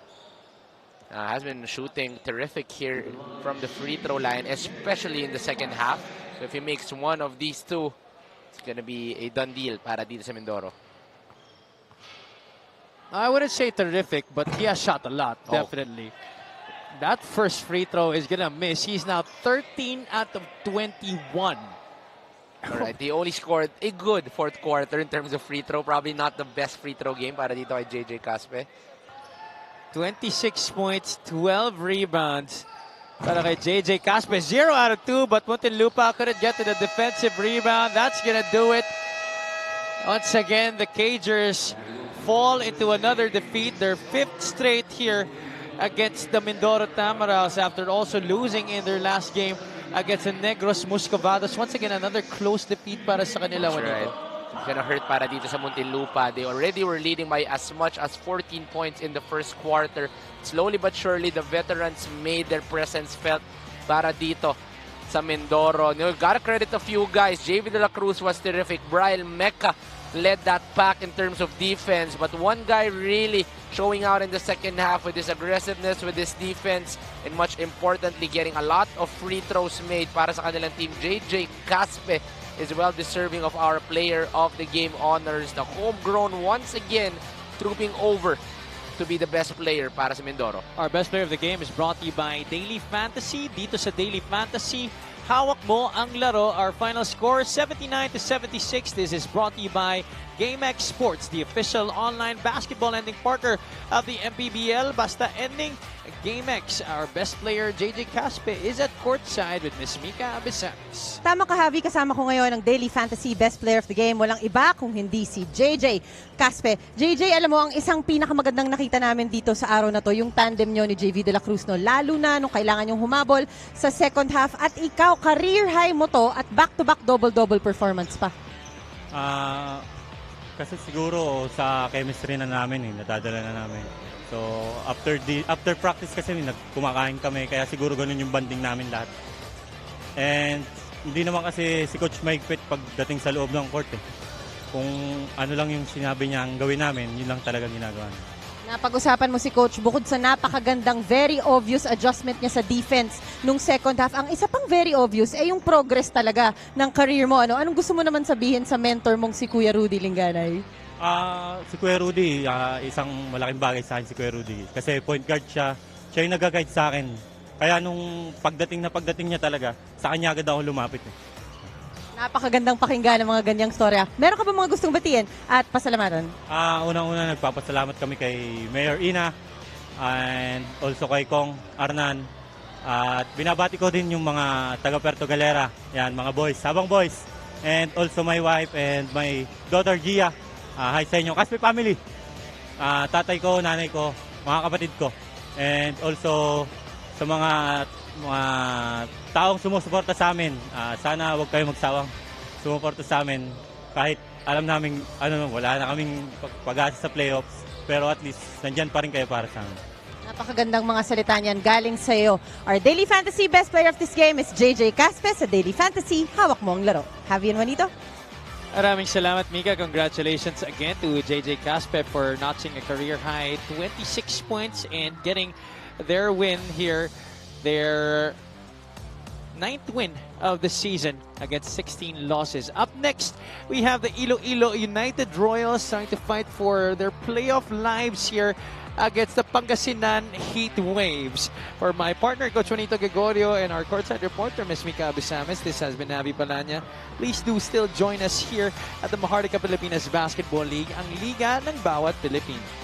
has been shooting terrific here from the free throw line, especially in the second half. So if he makes one of these two, it's going to be a done deal para dito sa Mindoro. I wouldn't say terrific, but he has shot a lot, definitely. That first free throw is going to miss. He's now 13 out of 21. All right, he only scored a good fourth quarter in terms of free throw. Probably not the best free throw game para dito kay JJ Caspe. 26 points, 12 rebounds para kay JJ Caspe. 0 out of 2, but Muntinlupa couldn't get to the defensive rebound. That's going to do it. Once again, the Cagers fall into another defeat. Their 5th straight here against the Mindoro Tamarals after also losing in their last game against the Negros Muscovados. Once again, another close defeat para sa kanila. That's right. It's gonna hurt para dito sa Muntinlupa. They already were leading by as much as 14 points in the first quarter. Slowly but surely, the veterans made their presence felt para dito sa Mindoro. You gotta credit a few guys. JV De La Cruz was terrific. Brian Mecca led that pack in terms of defense. But one guy really showing out in the second half with his aggressiveness, with his defense, and much importantly, getting a lot of free throws made para sa kanilang team. JJ Caspe is well deserving of our player of the game honors. The homegrown once again trooping over to be the best player para sa Mindoro. Our best player of the game is brought to you by Daily Fantasy. Dito sa Daily Fantasy, hawak mo ang laro. Our final score, 79-76. This is brought to you by GameX Sports, the official online basketball ending partner of the MPBL. Basta ending, GameX. Our best player, JJ Caspe, is at courtside with Miss Mika Abisamis. Tama ka, Javi. Kasama ko ngayon ang Daily Fantasy Best Player of the Game. Walang iba kung hindi si JJ Caspe. JJ, alam mo, ang isang pinakamagandang nakita namin dito sa araw na to, yung tandem nyo ni JV De La Cruz, no? Lalo na nung kailangan yung humabol sa second half. At ikaw, career high mo to at back-to-back double-double performance pa. Kasi siguro sa chemistry na namin, nadadala na namin. So, after practice kasi kumakain kami, kaya siguro ganun yung banding namin lahat. And hindi naman kasi si Coach maigpit pagdating sa loob ng court. Kung ano lang yung sinabi niya ang gawin namin, yun lang talaga ginagawa namin. Napag-usapan mo si Coach, bukod sa napakagandang very obvious adjustment niya sa defense nung second half, ang isa pang very obvious ay yung progress talaga ng career mo. Anong gusto mo naman sabihin sa mentor mong si Kuya Rudy Linganay? Si Kuya Rudy, isang malaking bagay sa akin si Kuya Rudy. Kasi point guard siya, siya yung nag-guide sa akin. Kaya nung pagdating niya talaga, sa kanya agad ako lumapit. Napakagandang pakinggan ng mga ganyang storya. Meron ka ba mga gustong batiin at pasalamatan? Unang-una nagpapasalamat kami kay Mayor Ina and also kay Kong Arnan. At binabati ko din yung mga taga Puerto Galera, yan mga boys, Sabang boys. And also my wife and my daughter Gia. Hi sa inyo, Caspe family. Tatay ko, nanay ko, mga kapatid ko. And also sa mga taong sumusuporta sa amin, sana huwag kayo magsawang sumuporta sa amin. Kahit alam namin wala na kaming pag-asa sa playoffs, pero at least nandyan pa rin kayo para sa amin. Napakagandang mga salita niyan galing sa iyo. Our Daily Fantasy Best Player of this game is JJ Caspe sa Daily Fantasy. Hawak mo ang laro. Javi and Juanito. Maraming salamat, Mika. Congratulations again to JJ Caspe for notching a career high 26 points and getting their win here. Their 9th win of the season against 16 losses. Up next, we have the Iloilo United Royals trying to fight for their playoff lives here against the Pangasinan Heat Waves. For my partner, Coach Juanito Gregorio, and our courtside reporter, Ms. Mika Abisamis, this has been Javi Palanya. Please do still join us here at the Maharlika Pilipinas Basketball League, ang liga ng bawat Pilipino.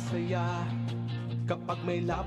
masaya kapag may laban.